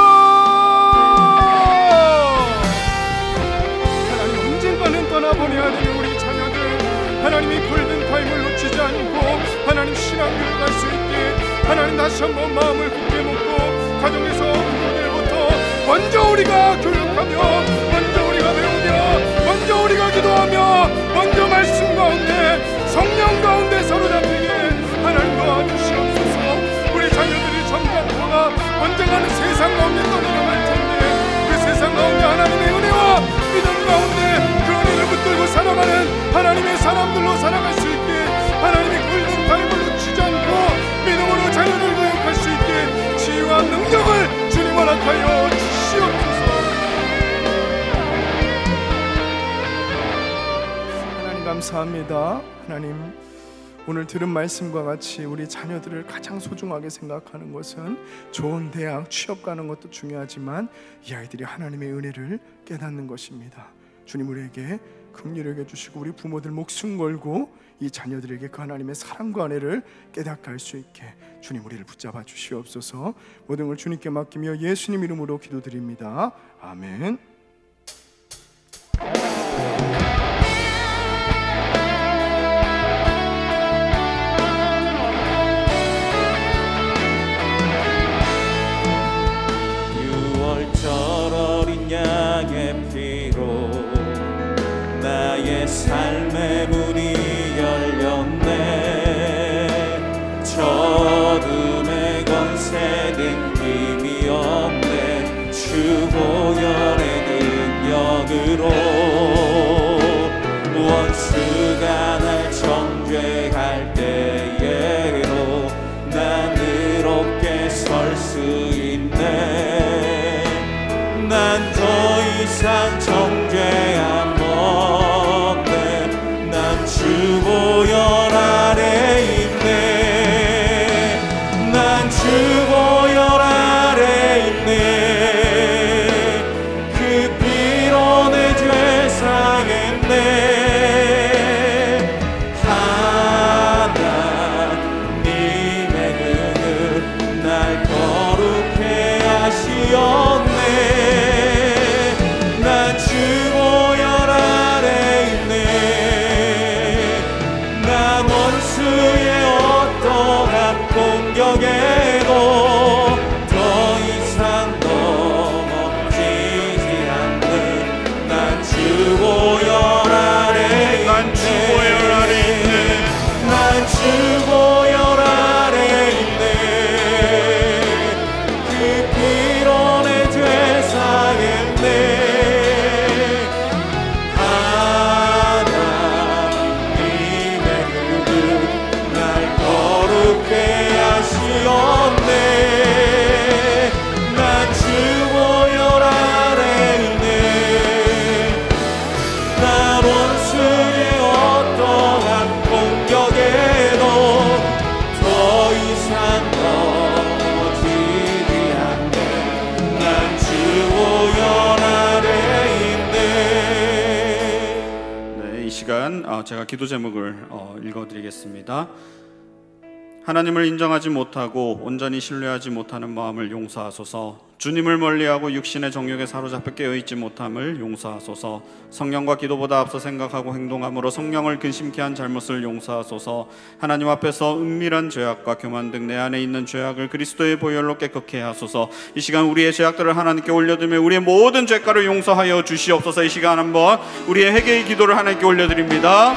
하나님 언젠가는 떠나보내야 되는 우리 자녀들 하나님이 골든타임을 놓치지 않고 하나님 신앙교육 할 수 있게 하나님 다시 한번 마음을 굳게 먹고 가정에서 부모들부터 먼저 우리가 교육하며 먼저 우리가 배우며 먼저 우리가 기도하며 먼저 말씀 가운데 성령 가운데 사로잡히게 하나님 도와주시옵소서. 우리 자녀들이 점점 언젠가는 세상 가운데 떠나갈 텐데 그 세상 가운데 하나님의 은혜와 믿음 가운데 그 은혜를 붙들고 살아가는 하나님의 사람들로 살아갈 수 있게 하나님이 골든타임을 놓치지 않고 믿음으로 자녀를 교육할 수 있게 지혜와 능력을 주님 허락하여 주시옵소서. 하나님 감사합니다. 하나님 오늘 들은 말씀과 같이 우리 자녀들을 가장 소중하게 생각하는 것은 좋은 대학 취업 가는 것도 중요하지만 이 아이들이 하나님의 은혜를 깨닫는 것입니다. 주님 우리에게 긍휼히 여겨주시고 우리 부모들 목숨 걸고 이 자녀들에게 그 하나님의 사랑과 은혜를 깨닫게 할 수 있게 주님 우리를 붙잡아 주시옵소서. 모든 걸 주님께 맡기며 예수님 이름으로 기도드립니다. 아멘. 어린 양의 피로 나의 삶의 문이 열렸네. 저둠의 권세는 힘이 없네. 주 보혈의 능력으로 원수가 날 정죄할 때에도 난 의롭게 설 수 있네. 난 더 이상 정죄 안 먹네. 난 주 보혈 아래 있네. 난 주 보혈 아래 있네. 그 피로 내 죄 사했네. 하나님 위한 제가 기도 제목을 읽어드리겠습니다. 하나님을 인정하지 못하고 온전히 신뢰하지 못하는 마음을 용서하소서. 주님을 멀리하고 육신의 정욕에 사로잡혀 깨어있지 못함을 용서하소서. 성령과 기도보다 앞서 생각하고 행동함으로 성령을 근심케 한 잘못을 용서하소서. 하나님 앞에서 은밀한 죄악과 교만 등 내 안에 있는 죄악을 그리스도의 보혈로 깨끗게 하소서. 이 시간 우리의 죄악들을 하나님께 올려드리며 우리의 모든 죄가를 용서하여 주시옵소서. 이 시간 한번 우리의 회개의 기도를 하나님께 올려드립니다.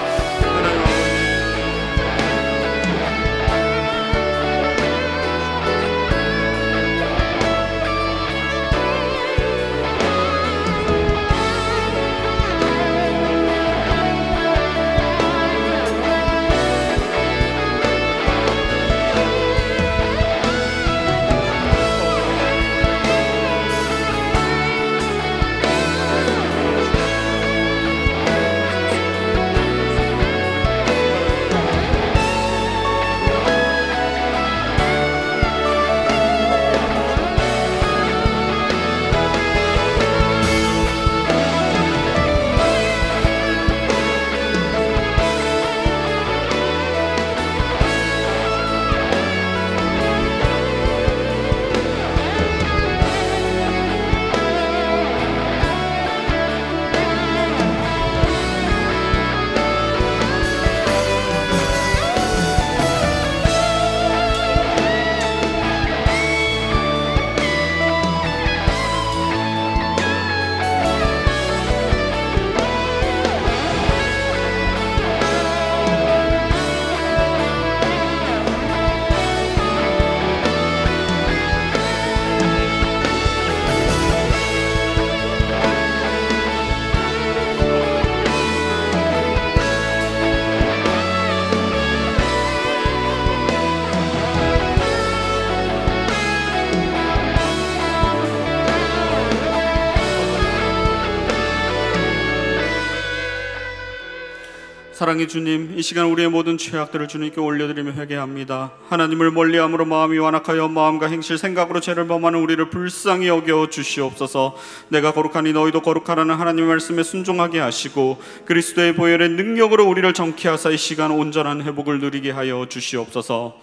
사랑의 주님, 이 시간 우리의 모든 죄악들을 주님께 올려드리며 회개합니다. 하나님을 멀리함으로 마음이 완악하여 마음과 행실, 생각으로 죄를 범하는 우리를 불쌍히 여겨 주시옵소서. 내가 거룩하니 너희도 거룩하라는 하나님의 말씀에 순종하게 하시고 그리스도의 보혈의 능력으로 우리를 정케 하사 이 시간 온전한 회복을 누리게 하여 주시옵소서.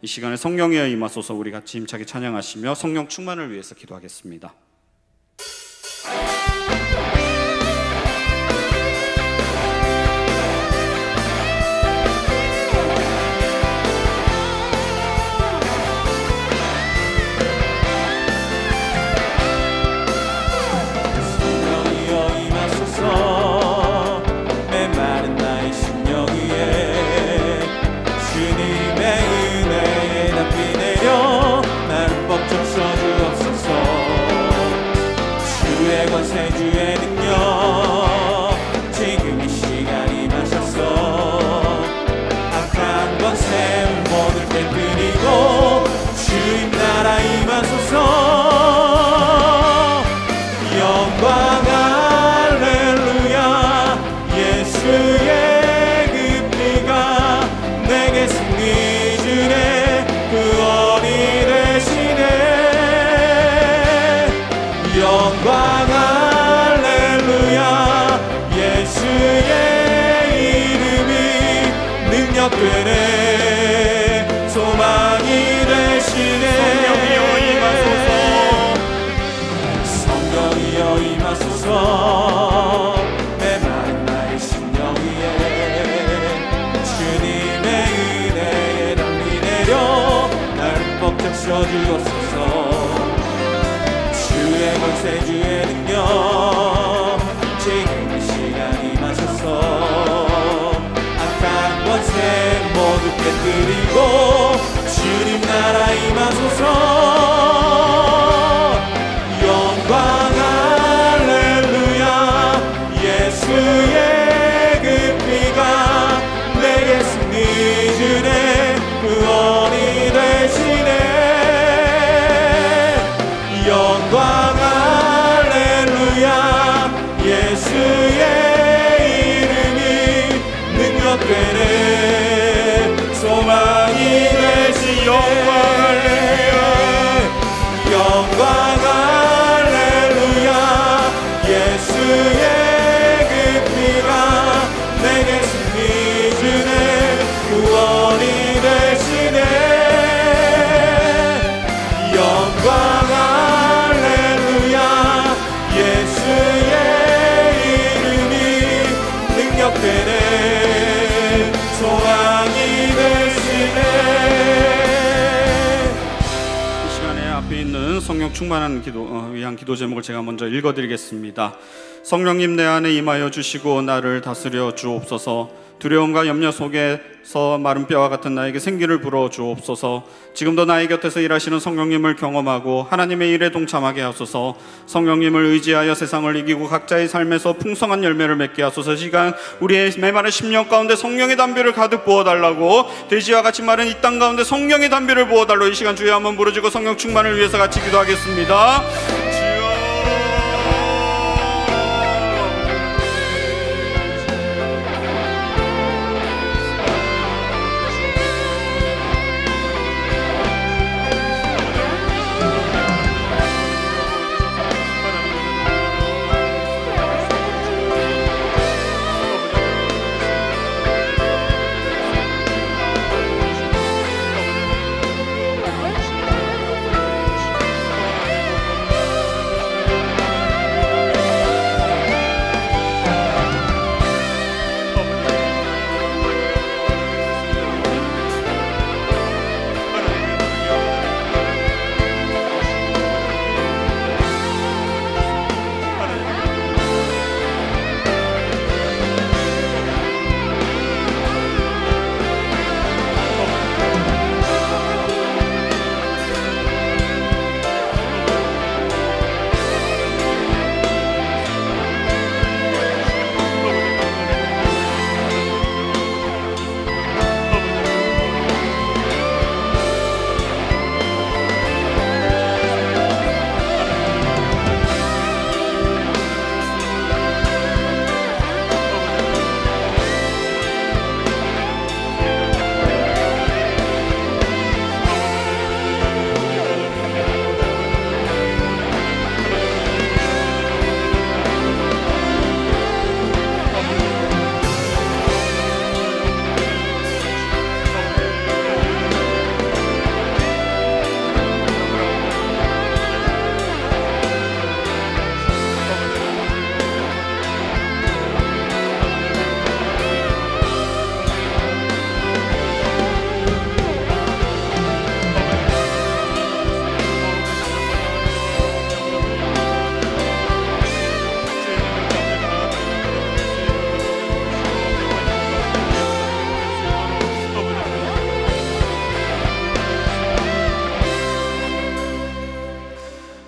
이 시간에 성령의 임하소서. 우리 같이 힘차게 찬양하시며 성령 충만을 위해서 기도하겠습니다. 주의 능력 지금 이 시간 임하셔서 악한 권세 모두 깨뜨리고 주님 나라 임하소서. 영광 할렐루야. 예수의 그 피가 내게 승리 주네. 그 어리 되시네. 영광 되네. 소망이 되시네. 성령이여 임하소서. 내 마른 나의 심령 위에 주님의 은혜에 담비 내려 나를 뻑 적셔주옵소서. 주의 권세 주의 능력 지금 이 시간 임하소서. 권세 모두 깨뜨리고 주님 나라 임하소서. 영광 할렐루야. 예수의 그 피가 내게 승리 주네. 그 어리 되시네. 영광 할렐루야. 예수의 이름이 능력되네. 소망이 성령 충만한 위한 기도 제목을 제가 먼저 읽어드리겠습니다. 성령님 내 안에 임하여 주시고 나를 다스려 주옵소서. 두려움과 염려 속에서 마른 뼈와 같은 나에게 생기를 불어 주옵소서. 지금도 나의 곁에서 일하시는 성령님을 경험하고 하나님의 일에 동참하게 하소서. 성령님을 의지하여 세상을 이기고 각자의 삶에서 풍성한 열매를 맺게 하소서. 시간 우리의 메마른 심령 가운데 성령의 담비를 가득 부어달라고, 돼지와 같이 마른 이 땅 가운데 성령의 담비를 부어달라고 이 시간 주에 한번 부르짖고 성령 충만을 위해서 같이 기도하겠습니다.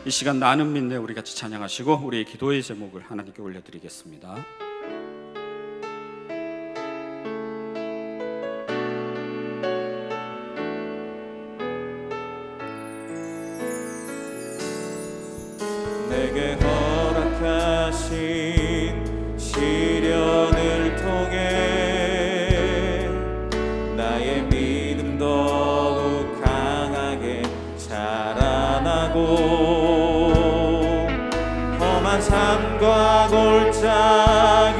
이 시간 나는 믿네 우리 같이 찬양하시고 우리의 기도의 제목을 하나님께 올려드리겠습니다. 내게 허락하신 시련을 통해 나의 믿음 더욱 강하게 자라나고 험한 삶과 골짜기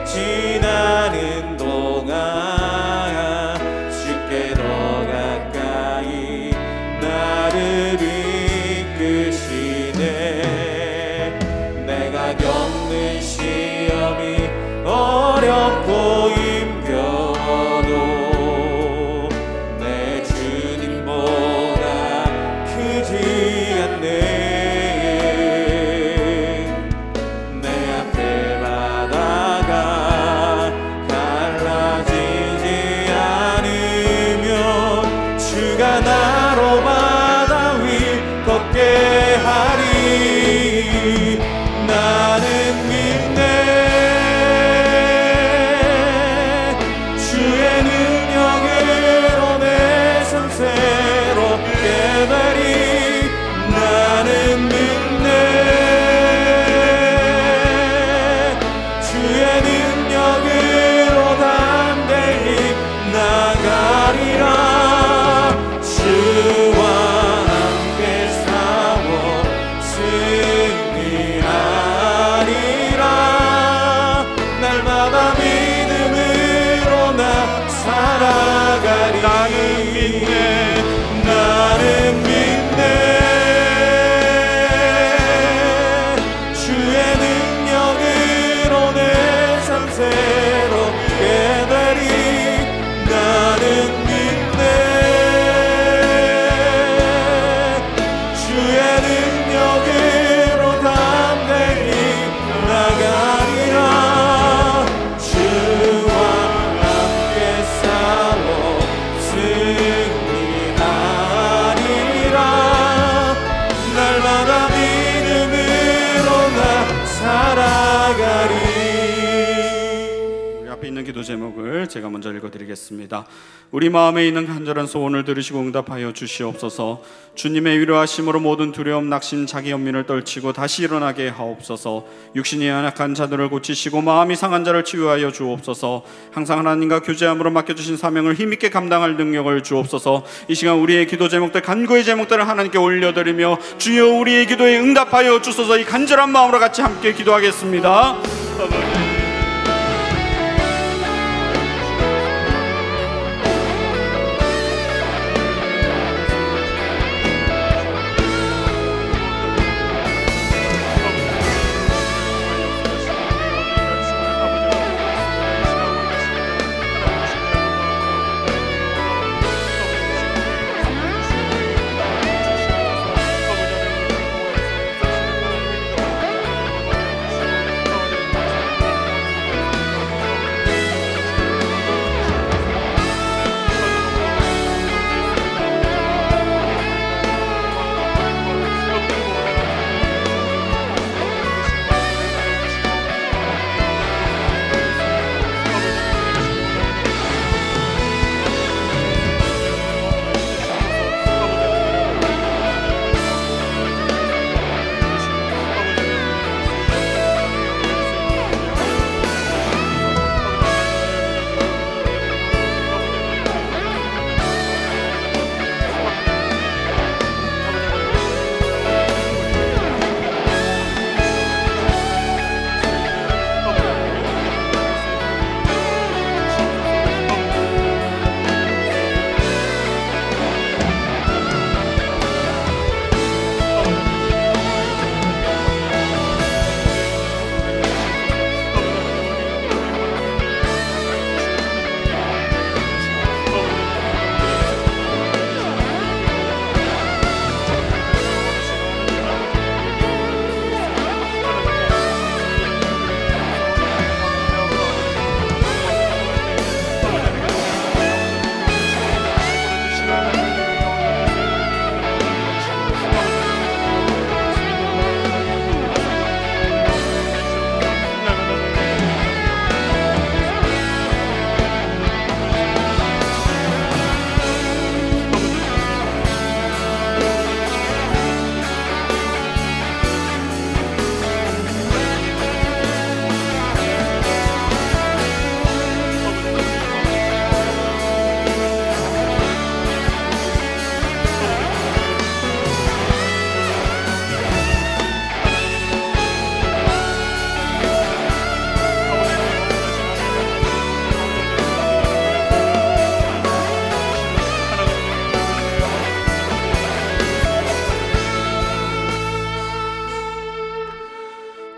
지나는 동안 주께 더 가까이 나를 이끄시네. 내가 겪는 시험이 어렵고 힘겨도 내 주님보다 크지 않네. 나로 바다 위 걷게 하리. 나는 믿네. 주의 능력으로 내 삶 새롭게 되리. 나는 믿네. 주의 능력으로 담대히 나가리라. 주와 함께 싸워 승리하리라. 날마다 믿음으로 나 살아가리. 나는 믿네. 나는 믿네. 주의 능력으로 내 삶 새롭게 되리. 나는 믿네. 주의 있는 기도 제목을 제가 먼저 읽어드리겠습니다. 우리 마음에 있는 간절한 소원을 들으시고 응답하여 주시옵소서. 주님의 위로하심으로 모든 두려움, 낙심, 자기 연민을 떨치고 다시 일어나게 하옵소서. 육신이 연약한 자들을 고치시고 마음이 상한 자를 치유하여 주옵소서. 항상 하나님과 교제함으로 맡겨주신 사명을 힘있게 감당할 능력을 주옵소서. 이 시간 우리의 기도 제목들, 간구의 제목들을 하나님께 올려드리며 주여 우리의 기도에 응답하여 주소서. 이 간절한 마음으로 같이 함께 기도하겠습니다.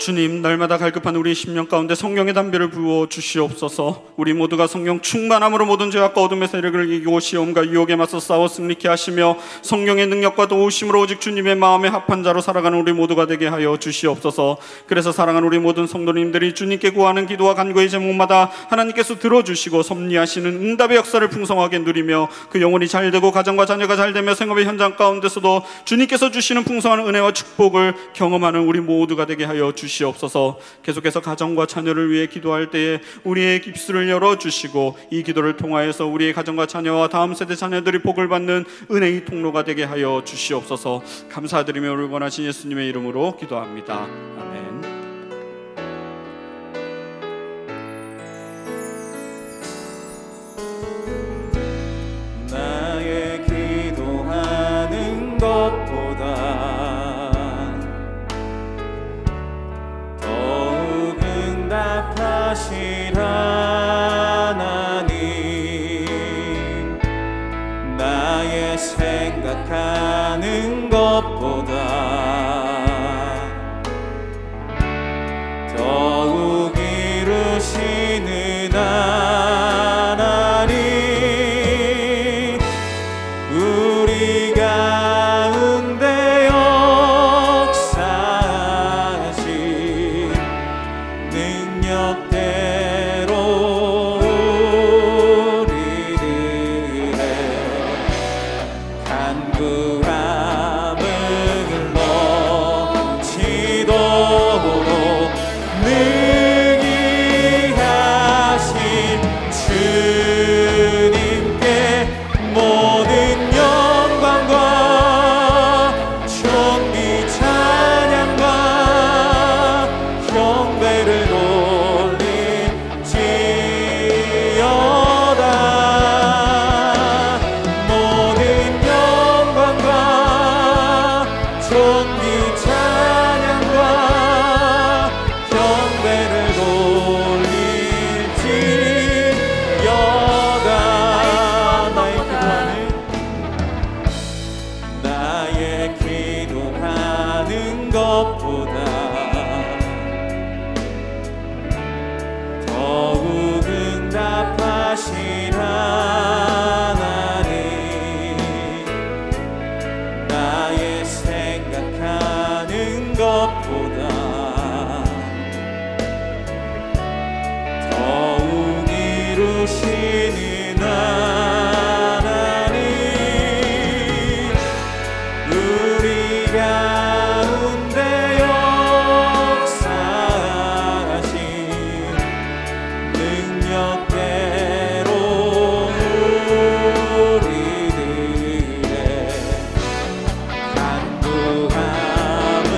주님, 날마다 갈급한 우리 심령 가운데 성령의 담비를 부어 주시옵소서. 우리 모두가 성령 충만함으로 모든 죄악과 어둠의 세력을 이기고 시험과 유혹에 맞서 싸워 승리케 하시며 성령의 능력과 도우심으로 오직 주님의 마음에 합한 자로 살아가는 우리 모두가 되게 하여 주시옵소서. 그래서 사랑하는 우리 모든 성도님들이 주님께 구하는 기도와 간구의 제목마다 하나님께서 들어주시고 섭리하시는 응답의 역사를 풍성하게 누리며 그 영혼이 잘되고 가정과 자녀가 잘되며 생업의 현장 가운데서도 주님께서 주시는 풍성한 은혜와 축복을 경험하는 우리 모두가 되게 하여 주시옵소서. 계속해서 가정과 자녀를 위해 기도할 때에 우리의 입술을 열어주시고 이 기도를 통하여서 우리의 가정과 자녀와 다음 세대 자녀들이 복을 받는 은혜의 통로가 되게 하여 주시옵소서. 감사드리며 우리 원하신 예수님의 이름으로 기도합니다. 아멘. 나의 기도하는 것보다 응답하실 하나님, 나의 생각하는 것보다 주시는 하나님, 우리 가운데 역사하신 능력대로 우리들의 간구함을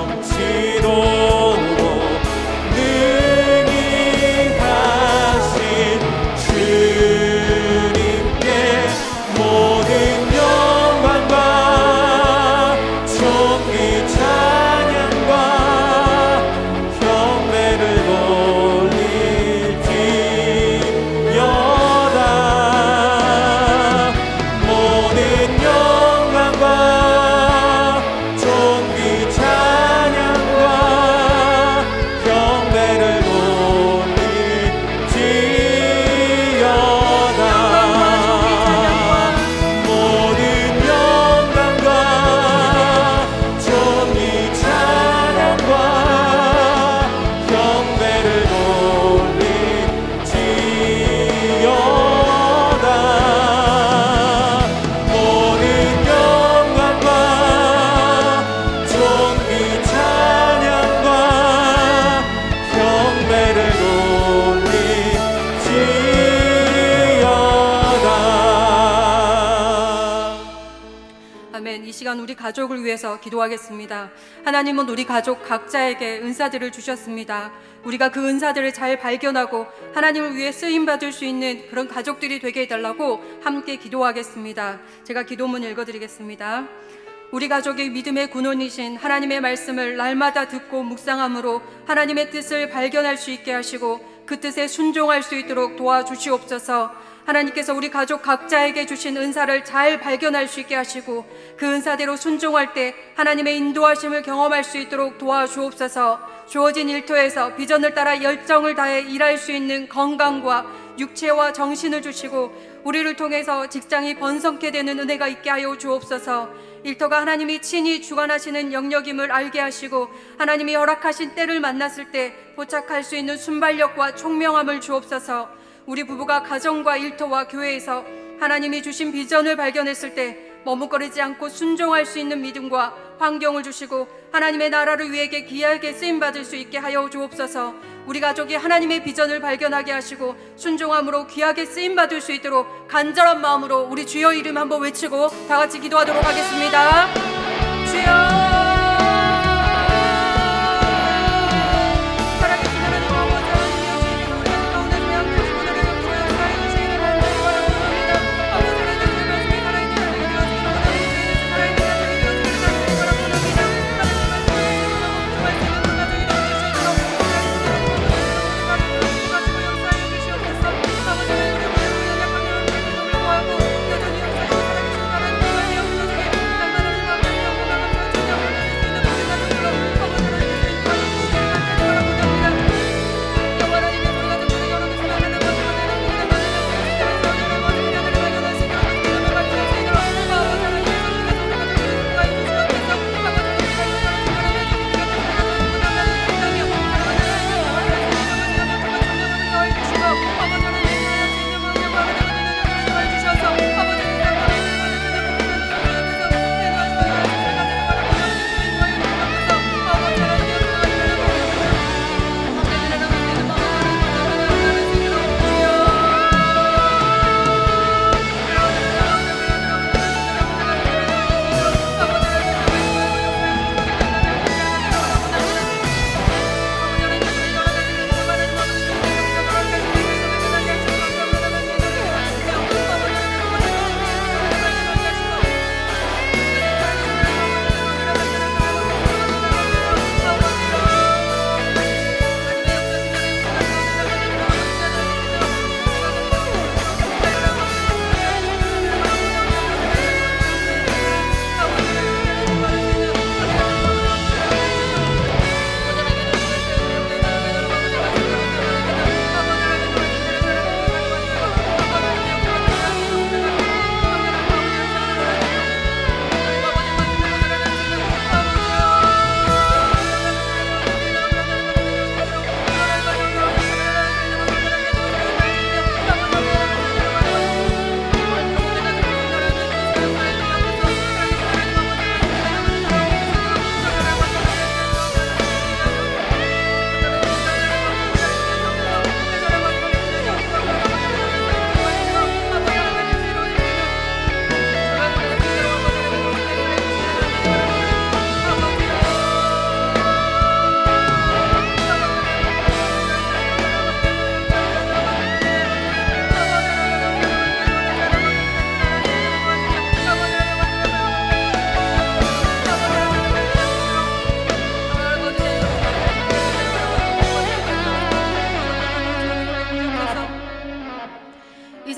넘치도록 능히 하신 주님께 모든 영광과 존귀 찬양과 경배를 돌릴지어다. 모든 영광과 존귀 찬양과 경배를 돌릴지어다. 모든 영광과 존귀 찬양과 경배를 돌릴지어다. 모든 영광과 존귀 찬양과 경배를 돌릴지어다. 아멘. 이 시간 우리 가족을 위해서 기도하겠습니다. 하나님은 우리 가족 각자에게 은사들을 주셨습니다. 우리가 그 은사들을 잘 발견하고 하나님을 위해 쓰임받을 수 있는 그런 가족들이 되게 해달라고 함께 기도하겠습니다. 제가 기도문 읽어드리겠습니다. 우리 가족이 믿음의 군원이신 하나님의 말씀을 날마다 듣고 묵상함으로 하나님의 뜻을 발견할 수 있게 하시고 그 뜻에 순종할 수 있도록 도와주시옵소서. 하나님께서 우리 가족 각자에게 주신 은사를 잘 발견할 수 있게 하시고 그 은사대로 순종할 때 하나님의 인도하심을 경험할 수 있도록 도와주옵소서. 주어진 일터에서 비전을 따라 열정을 다해 일할 수 있는 건강과 육체와 정신을 주시고 우리를 통해서 직장이 번성케 되는 은혜가 있게 하여 주옵소서. 일터가 하나님이 친히 주관하시는 영역임을 알게 하시고 하나님이 허락하신 때를 만났을 때 포착할 수 있는 순발력과 총명함을 주옵소서. 우리 부부가 가정과 일터와 교회에서 하나님이 주신 비전을 발견했을 때 머뭇거리지 않고 순종할 수 있는 믿음과 환경을 주시고 하나님의 나라를 위해 귀하게 쓰임받을 수 있게 하여 주옵소서. 우리 가족이 하나님의 비전을 발견하게 하시고 순종함으로 귀하게 쓰임받을 수 있도록 간절한 마음으로 우리 주여 이름 한번 외치고 다 같이 기도하도록 하겠습니다. 주여,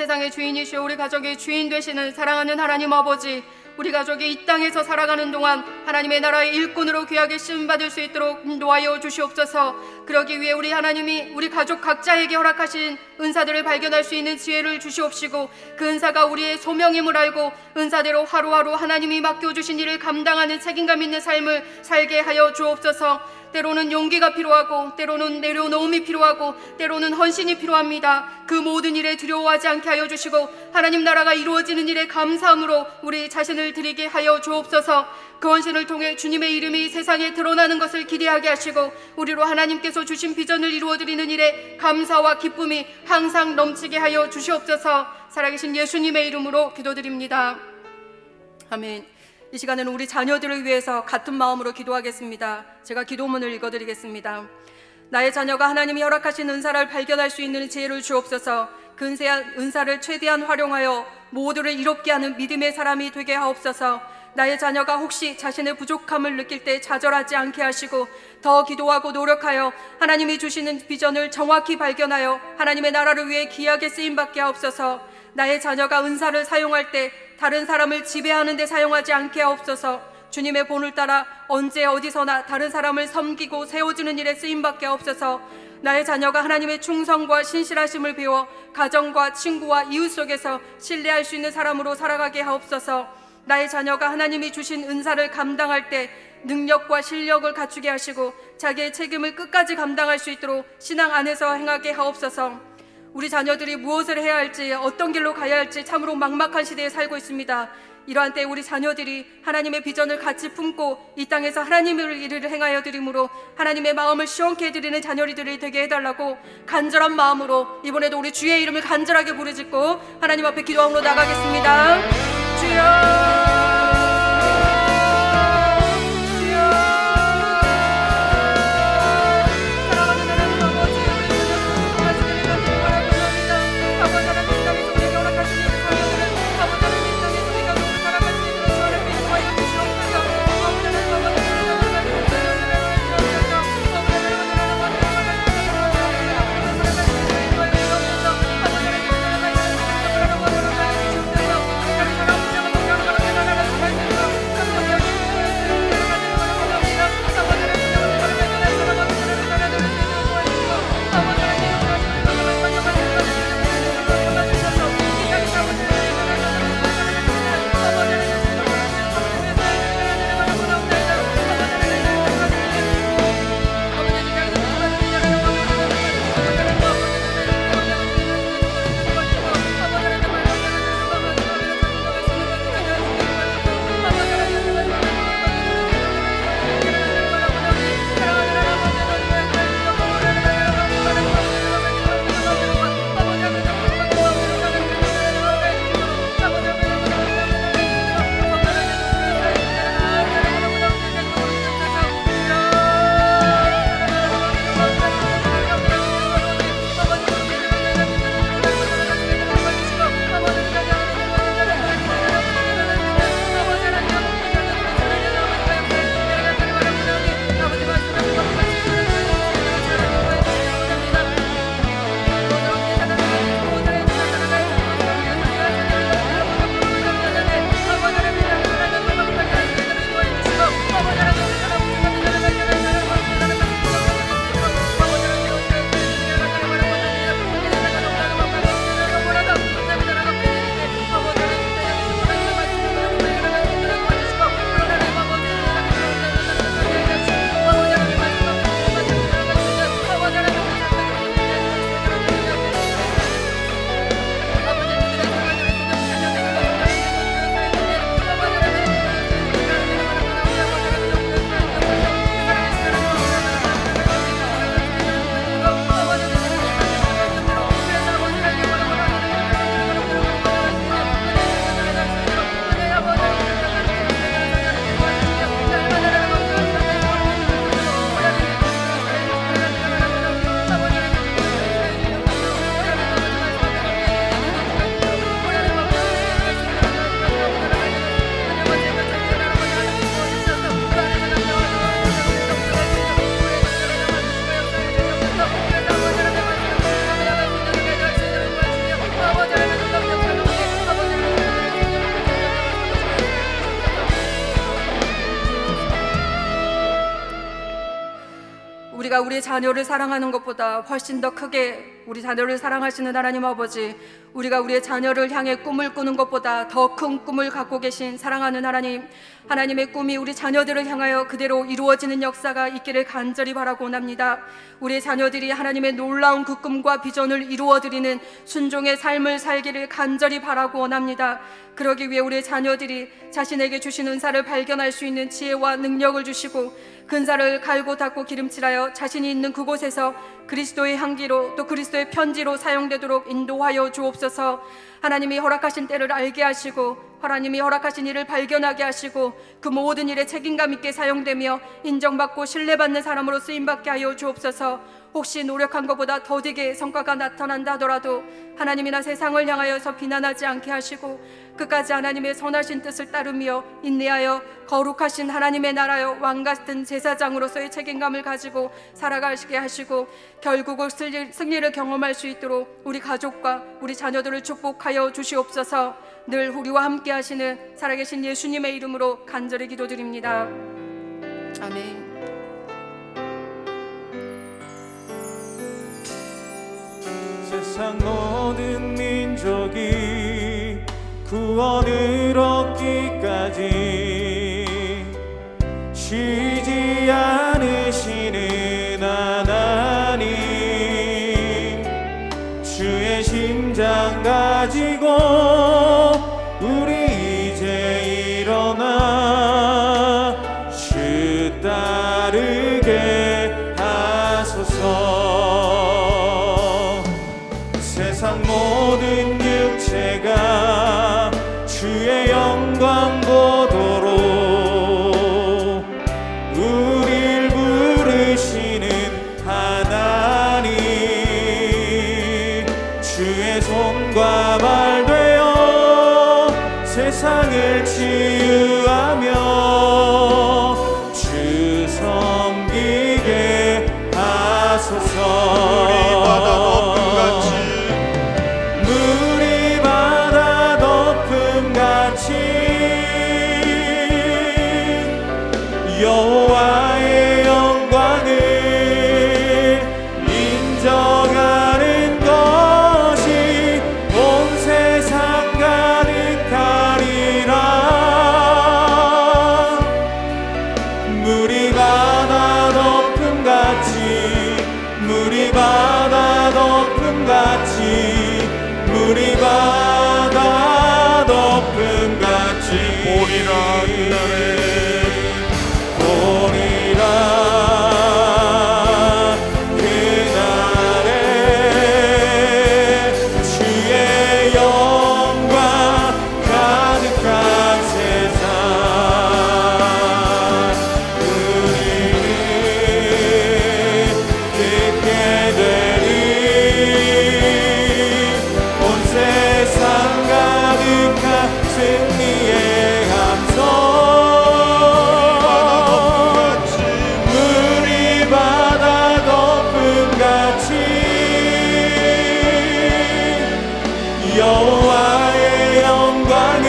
세상의 주인이시오 우리 가족의 주인 되시는 사랑하는 하나님 아버지, 우리 가족이 이 땅에서 살아가는 동안 하나님의 나라의 일꾼으로 귀하게 쓰임받을 수 있도록 인도하여 주시옵소서. 그러기 위해 우리 하나님이 우리 가족 각자에게 허락하신 은사들을 발견할 수 있는 지혜를 주시옵시고, 그 은사가 우리의 소명임을 알고 은사대로 하루하루 하나님이 맡겨주신 일을 감당하는 책임감 있는 삶을 살게 하여 주옵소서. 때로는 용기가 필요하고, 때로는 내려놓음이 필요하고, 때로는 헌신이 필요합니다. 그 모든 일에 두려워하지 않게 하여 주시고, 하나님 나라가 이루어지는 일에 감사함으로 우리 자신을 드리게 하여 주옵소서. 그 헌신을 통해 주님의 이름이 세상에 드러나는 것을 기대하게 하시고, 우리로 하나님께서 주신 비전을 이루어드리는 일에 감사와 기쁨이 항상 넘치게 하여 주시옵소서. 살아계신 예수님의 이름으로 기도드립니다. 아멘. 이 시간에는 우리 자녀들을 위해서 같은 마음으로 기도하겠습니다. 제가 기도문을 읽어드리겠습니다. 나의 자녀가 하나님이 허락하신 은사를 발견할 수 있는 지혜를 주옵소서. 그 은사를 최대한 활용하여 모두를 이롭게 하는 믿음의 사람이 되게 하옵소서. 나의 자녀가 혹시 자신의 부족함을 느낄 때 좌절하지 않게 하시고, 더 기도하고 노력하여 하나님이 주시는 비전을 정확히 발견하여 하나님의 나라를 위해 귀하게 쓰임받게 하옵소서. 나의 자녀가 은사를 사용할 때 다른 사람을 지배하는 데 사용하지 않게 하옵소서. 주님의 본을 따라 언제 어디서나 다른 사람을 섬기고 세워주는 일에 쓰임받게 하옵소서. 나의 자녀가 하나님의 충성과 신실하심을 배워 가정과 친구와 이웃 속에서 신뢰할 수 있는 사람으로 살아가게 하옵소서. 나의 자녀가 하나님이 주신 은사를 감당할 때 능력과 실력을 갖추게 하시고 자기의 책임을 끝까지 감당할 수 있도록 신앙 안에서 행하게 하옵소서. 우리 자녀들이 무엇을 해야 할지, 어떤 길로 가야 할지 참으로 막막한 시대에 살고 있습니다. 이러한 때 우리 자녀들이 하나님의 비전을 같이 품고 이 땅에서 하나님의 일을 행하여 드림으로 하나님의 마음을 시원케 해드리는 자녀들이 되게 해달라고 간절한 마음으로 이번에도 우리 주의 이름을 간절하게 부르짖고 하나님 앞에 기도함으로 나가겠습니다. 주여, 우리가 우리 자녀를 사랑하는 것보다 훨씬 더 크게 우리 자녀를 사랑하시는 하나님 아버지, 우리가 우리의 자녀를 향해 꿈을 꾸는 것보다 더 큰 꿈을 갖고 계신 사랑하는 하나님, 하나님의 꿈이 우리 자녀들을 향하여 그대로 이루어지는 역사가 있기를 간절히 바라고 원합니다. 우리의 자녀들이 하나님의 놀라운 그 꿈과 비전을 이루어드리는 순종의 삶을 살기를 간절히 바라고 원합니다. 그러기 위해 우리의 자녀들이 자신에게 주신 은사를 발견할 수 있는 지혜와 능력을 주시고 근사를 갈고 닦고 기름칠하여 자신이 있는 그곳에서 그리스도의 향기로 또 그리스도의 편지로 사용되도록 인도하여 주옵소서. 하나님이 허락하신 때를 알게 하시고 하나님이 허락하신 일을 발견하게 하시고 그 모든 일에 책임감 있게 사용되며 인정받고 신뢰받는 사람으로 쓰임받게 하여 주옵소서. 혹시 노력한 것보다 더디게 성과가 나타난다 하더라도 하나님이나 세상을 향하여서 비난하지 않게 하시고 끝까지 하나님의 선하신 뜻을 따르며 인내하여 거룩하신 하나님의 나라여 왕같은 제사장으로서의 책임감을 가지고 살아가시게 하시고 결국은 승리를 경험할 수 있도록 우리 가족과 우리 자녀들을 축복하여 주시옵소서. 늘 우리와 함께 하시는 살아계신 예수님의 이름으로 간절히 기도드립니다. 아멘. 세상 모든 민족이 구원을 얻기까지 쉬지 않으시는 하나님, 주의 심장 가지고 우리 이제 일어나 주 따르게 하소서. 세상 모든 육체가 주의 영광 보도록 우릴 부르시는 하나님, 주의 손과 발 되어 세상을 치유하며 주 섬기게 하소서. 여호와의 영광을 인정하는 것이 온 세상 가득하리라. 물이 바다 덮음같이 물이 바다 덮음같이 물이 바다 덮음같이 오리라 그날에 여호와의 영광을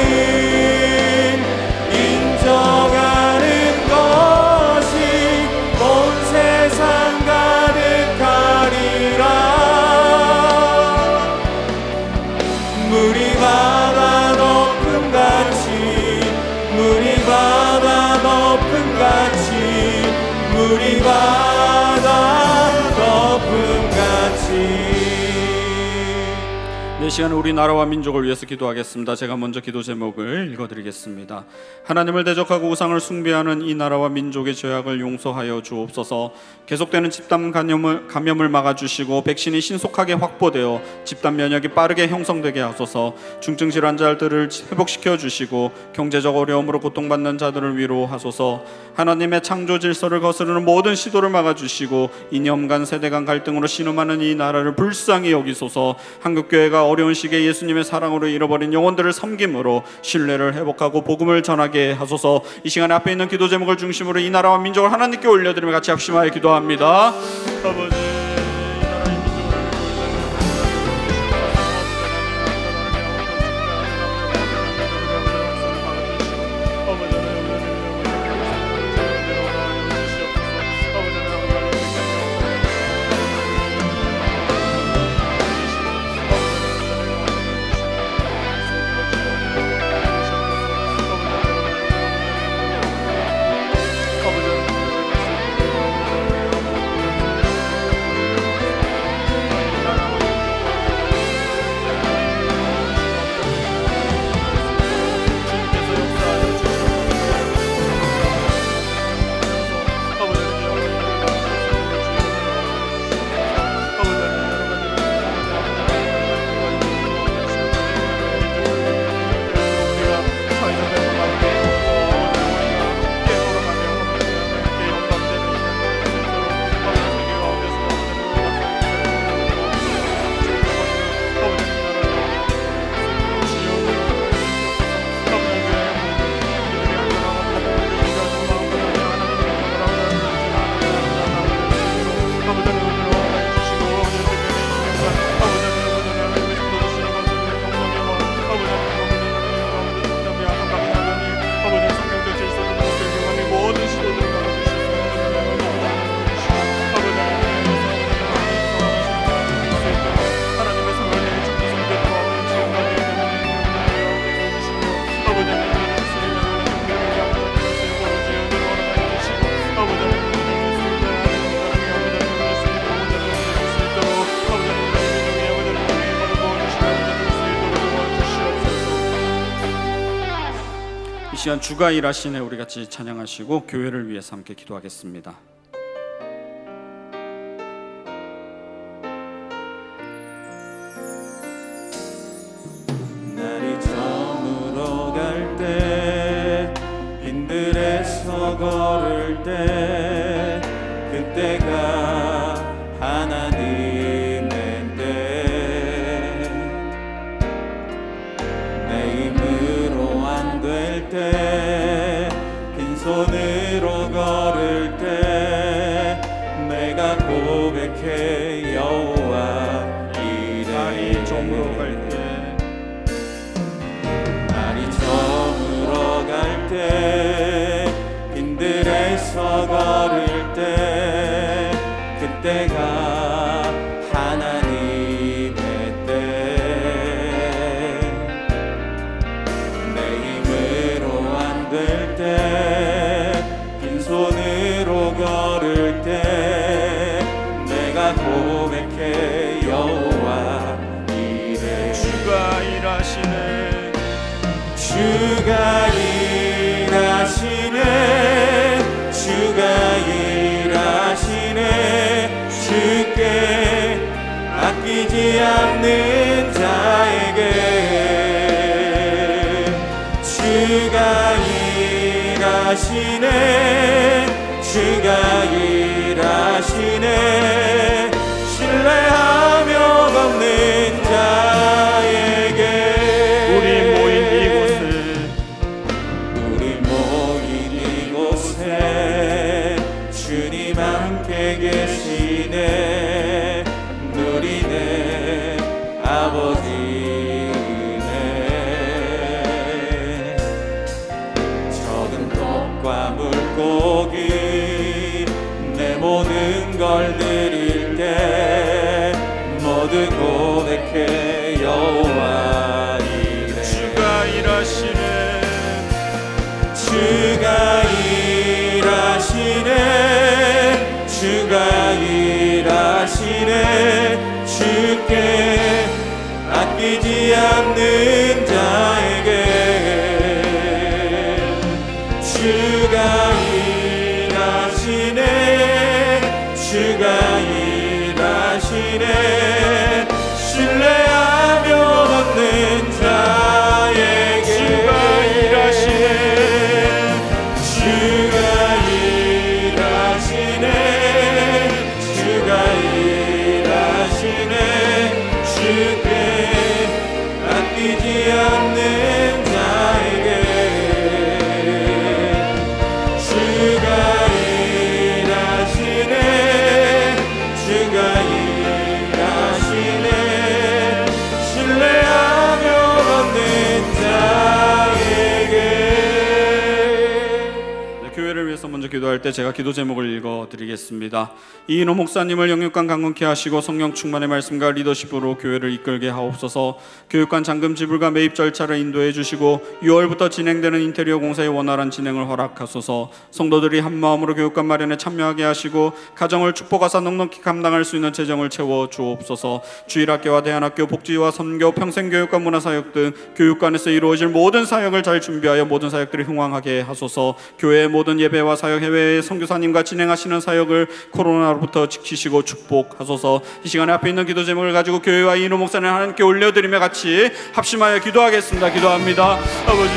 인정하는 것이 온 세상 가득하리라. 물이 바다 덮음같이 물이 바다 덮음같이 물이 바다 덮음같이. 이 시간에 우리 나라와 민족을 위해서 기도하겠습니다. 제가 먼저 기도 제목을 읽어드리겠습니다. 하나님을 대적하고 우상을 숭배하는 이 나라와 민족의 죄악을 용서하여 주옵소서. 계속되는 집단 감염을 막아주시고 백신이 신속하게 확보되어 집단 면역이 빠르게 형성되게 하소서. 중증 질환자들을 회복시켜 주시고 경제적 어려움으로 고통받는 자들을 위로하소서. 하나님의 창조 질서를 거스르는 모든 시도를 막아주시고 이념 간 세대 간 갈등으로 신음하는 이 나라를 불쌍히 여기소서. 한국교회가 어려운 시기에 예수님의 사랑으로 잃어버린 영혼들을 섬김으로 신뢰를 회복하고 복음을 전하게 하소서. 이 시간에 앞에 있는 기도 제목을 중심으로 이 나라와 민족을 하나님께 올려드리며 같이 합심하여 기도합니다. 아버지, 시간 주가 일하시네 우리 같이 찬양하시고 교회를 위해서 함께 기도하겠습니다. 날이 저물어 갈 때 빈들에서 걸을 때 그때가 하나님의 때 내 힘으로 안 될 때 빈손으로 걸을 때 내가 고백해 여호와 이래 날이 저물어 갈 때 저물어 갈 때 빈들에서 걸을 때 그때가 하나님의 때 내 힘으로 안 될 때 빈손으로 걸을 때 내가 고백해 여호와 이래 주가 일하시네 주가 일하시네 주가 일하시네 주께 아끼지 않는 자에게 주가 일하시네 주가 일하시네 신뢰하며 걷는 자에게 주님 함께 계시네 누리네 아버지네 적은 떡과 물고기 내 모든 걸 드릴 때 모두 고백해 여호와 이래 주가 일하시네 주가 일하시네 주가 일하시네 주께 아끼지 않는 자에게 주가 일하시네 주가 일하시네 신뢰하며 걷는 자에게 주가 일하시네 주가 일하시네 주가 일하시네 주께 아끼지 않는 자에게 주가 일하시네 주가 일하시네 신뢰하며 걷는 자에게. 교회를 위해서 먼저 기도할 때 제가 기도 제목을 읽어드리겠습니다. 이인호 목사님을 영육간 강건케 하시고 성령 충만의 말씀과 리더십으로 교회를 이끌게 하옵소서. 교육관 잔금 지불과 매입 절차를 인도해 주시고 6월부터 진행되는 인테리어 공사의 원활한 진행을 허락하소서. 성도들이 한마음으로 교육관 마련에 참여하게 하시고 가정을 축복하사 넉넉히 감당할 수 있는 재정을 채워 주옵소서. 주일학교와 대안학교, 복지와 선교, 평생교육과 문화사역 등 교육관에서 이루어질 모든 사역을 잘 준비하여 모든 사역들이 흥왕하게 하소서. 교회의 모든 예배와 사역, 해외의 선교사님과 진행하시는 사역을 코로나로부터 지키시고 축복하소서. 이 시간에 앞에 있는 기도 제목을 가지고 교회와 이인호 목사님 하나님께 올려드리며 같이 합심하여 기도하겠습니다. 기도합니다. 아버지,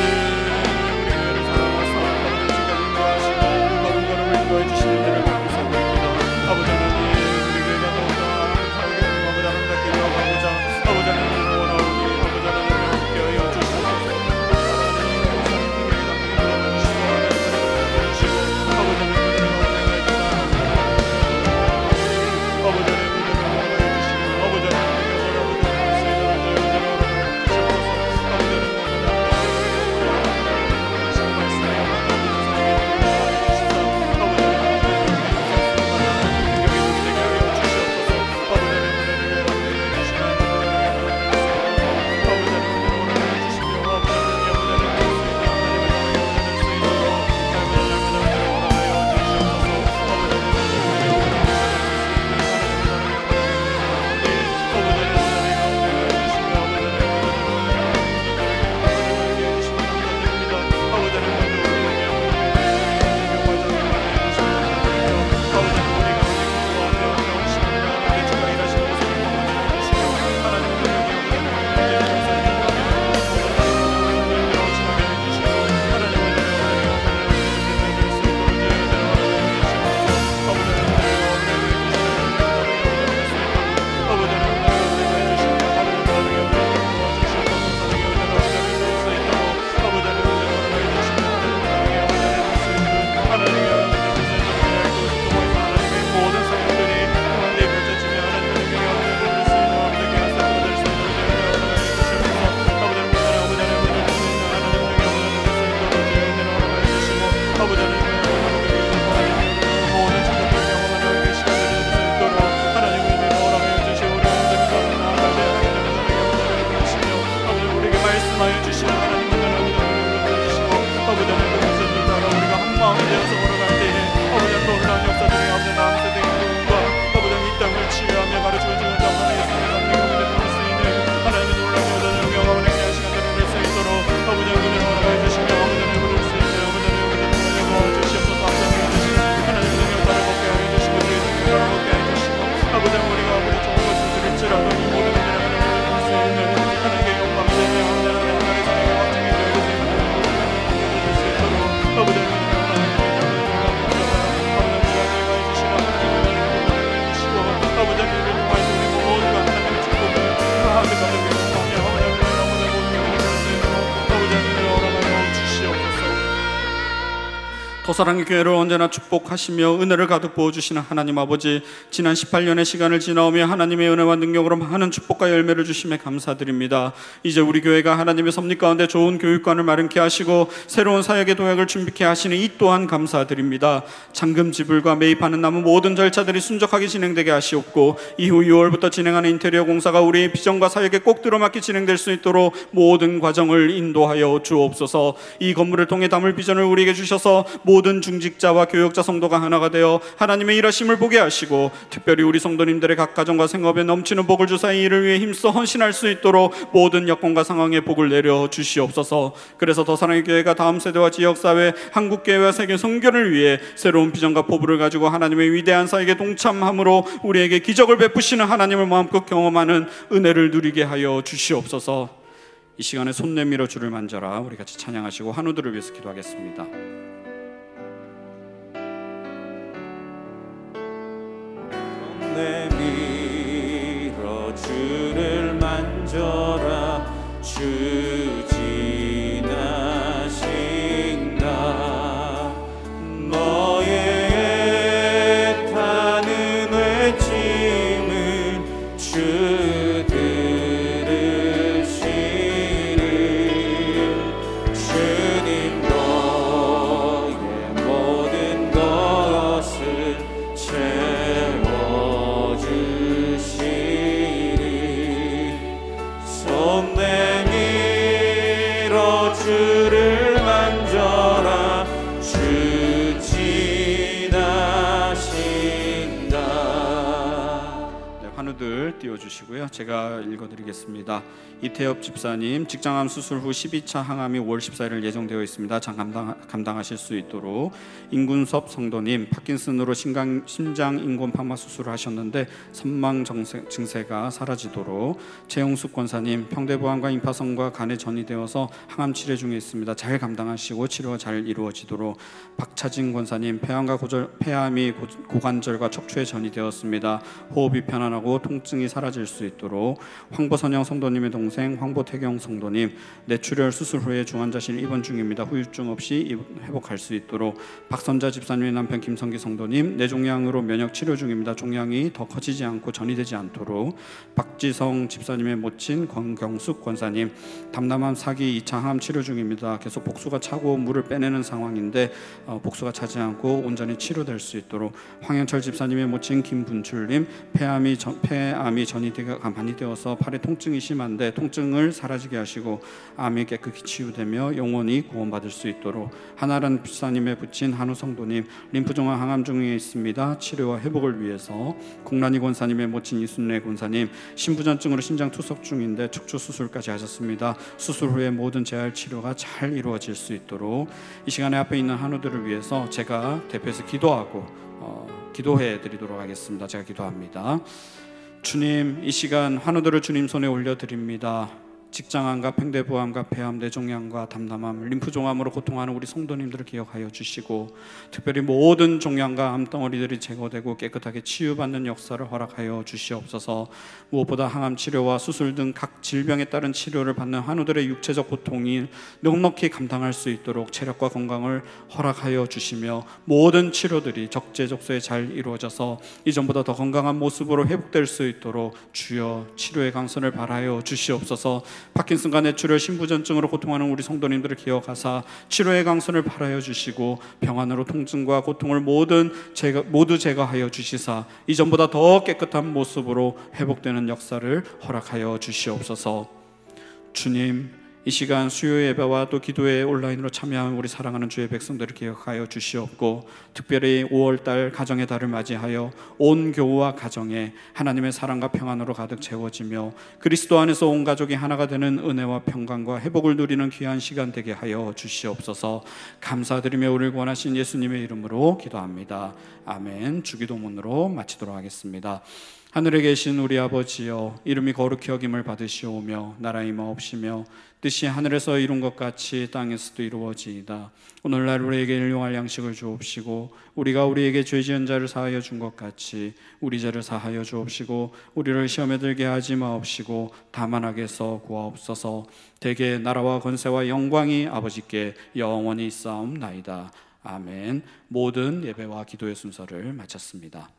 더사랑의 교회를 언제나 축복하시며 은혜를 가득 부어주시는 하나님 아버지, 지난 18년의 시간을 지나오며 하나님의 은혜와 능력으로 많은 축복과 열매를 주심에 감사드립니다. 이제 우리 교회가 하나님의 섭리 가운데 좋은 교육관을 마련케 하시고 새로운 사역의 도약을 준비케 하시는 이 또한 감사드립니다. 잔금 지불과 매입하는 남은 모든 절차들이 순적하게 진행되게 하시옵고, 이후 6월부터 진행하는 인테리어 공사가 우리의 비전과 사역에 꼭 들어맞게 진행될 수 있도록 모든 과정을 인도하여 주옵소서. 이 건물을 통해 담을 비전을 우리에게 주셔서 모든 중직자와 교역자 성도가 하나가 되어 하나님의 일하심을 보게 하시고, 특별히 우리 성도님들의 각 가정과 생업에 넘치는 복을 주사 이 일을 위해 힘써 헌신할 수 있도록 모든 여건과 상황에 복을 내려 주시옵소서. 그래서 더사랑의 교회가 다음 세대와 지역사회, 한국교회와 세계 선교를 위해 새로운 비전과 포부를 가지고 하나님의 위대한 사역에 동참함으로 우리에게 기적을 베푸시는 하나님을 마음껏 경험하는 은혜를 누리게 하여 주시옵소서. 이 시간에 손 내밀어 주를 만져라. 우리 같이 찬양하시고 한우들을 위해서 기도하겠습니다. 내밀어 주를 만져라. 주 지나신다. 너의 애타는 외침을 주 들으시리. 주님 너의 모든 것을 손 내밀어 주를 만져라. 주 지나신다. 네, 환우들 띄워주시고요. 제가 읽어드리겠습니다. 이태엽 집사님, 직장암 수술 후 12차 항암이 5월 14일 예정되어 있습니다. 감당하실 수 있도록. 임군섭 성도님, 파킨슨으로 심장 인공 파마 수술을 하셨는데 선망 증세가 사라지도록. 최영숙 권사님, 평대보암과 임파선과 간에 전이되어서 항암 치료 중에 있습니다. 잘 감당하시고 치료가 잘 이루어지도록. 박차진 권사님, 폐암이 고관절과 척추에 전이되었습니다. 호흡이 편안하고 통증이 사라질 수 있도록. 황보선영 성도님의 동생 황보태경 성도님, 뇌출혈 수술 후에 중환자실 입원 중입니다. 후유증 없이 회복할 수 있도록. 박선자 집사님의 남편 김성기 성도님, 뇌종양으로 면역 치료 중입니다. 종양이 더 커지지 않고 전이되지 않도록. 박지성 집사님의 모친 권경숙 권사님, 담담함 사기 2차 항암 치료 중입니다. 계속 복수가 차고 물을 빼내는 상황인데 복수가 차지 않고 온전히 치료될 수 있도록. 황영철 집사님의 모친 김분출님, 폐암이 많이 되어서 팔에 통증이 심한데 통증을 사라지게 하시고 암이 깨끗이 치유되며 영원히 구원받을 수 있도록. 하나란 집사님의 부친 한우 성도님, 림프종양 항암 중에 있습니다. 치료와 회복을 위해서. 공란이 권사님의 모친 이순례 권사님, 신부전증으로 심장 투석 중인데 척추 수술까지 하셨습니다. 수술 후에 모든 재활 치료가 잘 이루어질 수 있도록. 이 시간에 앞에 있는 한우들을 위해서 제가 대표해서 기도해 드리도록 하겠습니다. 제가 기도합니다. 주님, 이 시간 환우들을 주님 손에 올려드립니다. 직장암과 팽대부암과 폐암, 뇌종양과 담담암, 림프종암으로 고통하는 우리 성도님들을 기억하여 주시고, 특별히 모든 종양과 암덩어리들이 제거되고 깨끗하게 치유받는 역사를 허락하여 주시옵소서. 무엇보다 항암 치료와 수술 등 각 질병에 따른 치료를 받는 환우들의 육체적 고통이 넉넉히 감당할 수 있도록 체력과 건강을 허락하여 주시며, 모든 치료들이 적재적소에 잘 이루어져서 이전보다 더 건강한 모습으로 회복될 수 있도록 주여 치료의 강선을 바라여 주시옵소서. 파킨슨과 뇌출혈, 신부전증으로 고통하는 우리 성도님들을 기억하사 치료의 강선을 바라여 주시고 병환으로 통증과 고통을 모두 제거하여 주시사 이전보다 더 깨끗한 모습으로 회복되는 역사를 허락하여 주시옵소서. 주님, 이 시간 수요 예배와 또 기도회 온라인으로 참여한 우리 사랑하는 주의 백성들을 기억하여 주시옵고, 특별히 5월달 가정의 달을 맞이하여 온 교우와 가정에 하나님의 사랑과 평안으로 가득 채워지며 그리스도 안에서 온 가족이 하나가 되는 은혜와 평강과 회복을 누리는 귀한 시간 되게 하여 주시옵소서. 감사드리며 우리를 구원하신 예수님의 이름으로 기도합니다. 아멘. 주기도문으로 마치도록 하겠습니다. 하늘에 계신 우리 아버지여, 이름이 거룩히 여김을 받으시오며 나라의 마옵시며 뜻이 하늘에서 이룬 것 같이 땅에서도 이루어지이다. 오늘날 우리에게 일용할 양식을 주옵시고 우리가 우리에게 죄 지은 자를 사하여 준 것 같이 우리 죄를 사하여 주옵시고 우리를 시험에 들게 하지 마옵시고 다만 악에서 구하옵소서. 대개 나라와 권세와 영광이 아버지께 영원히 있사옵나이다. 아멘. 모든 예배와 기도의 순서를 마쳤습니다.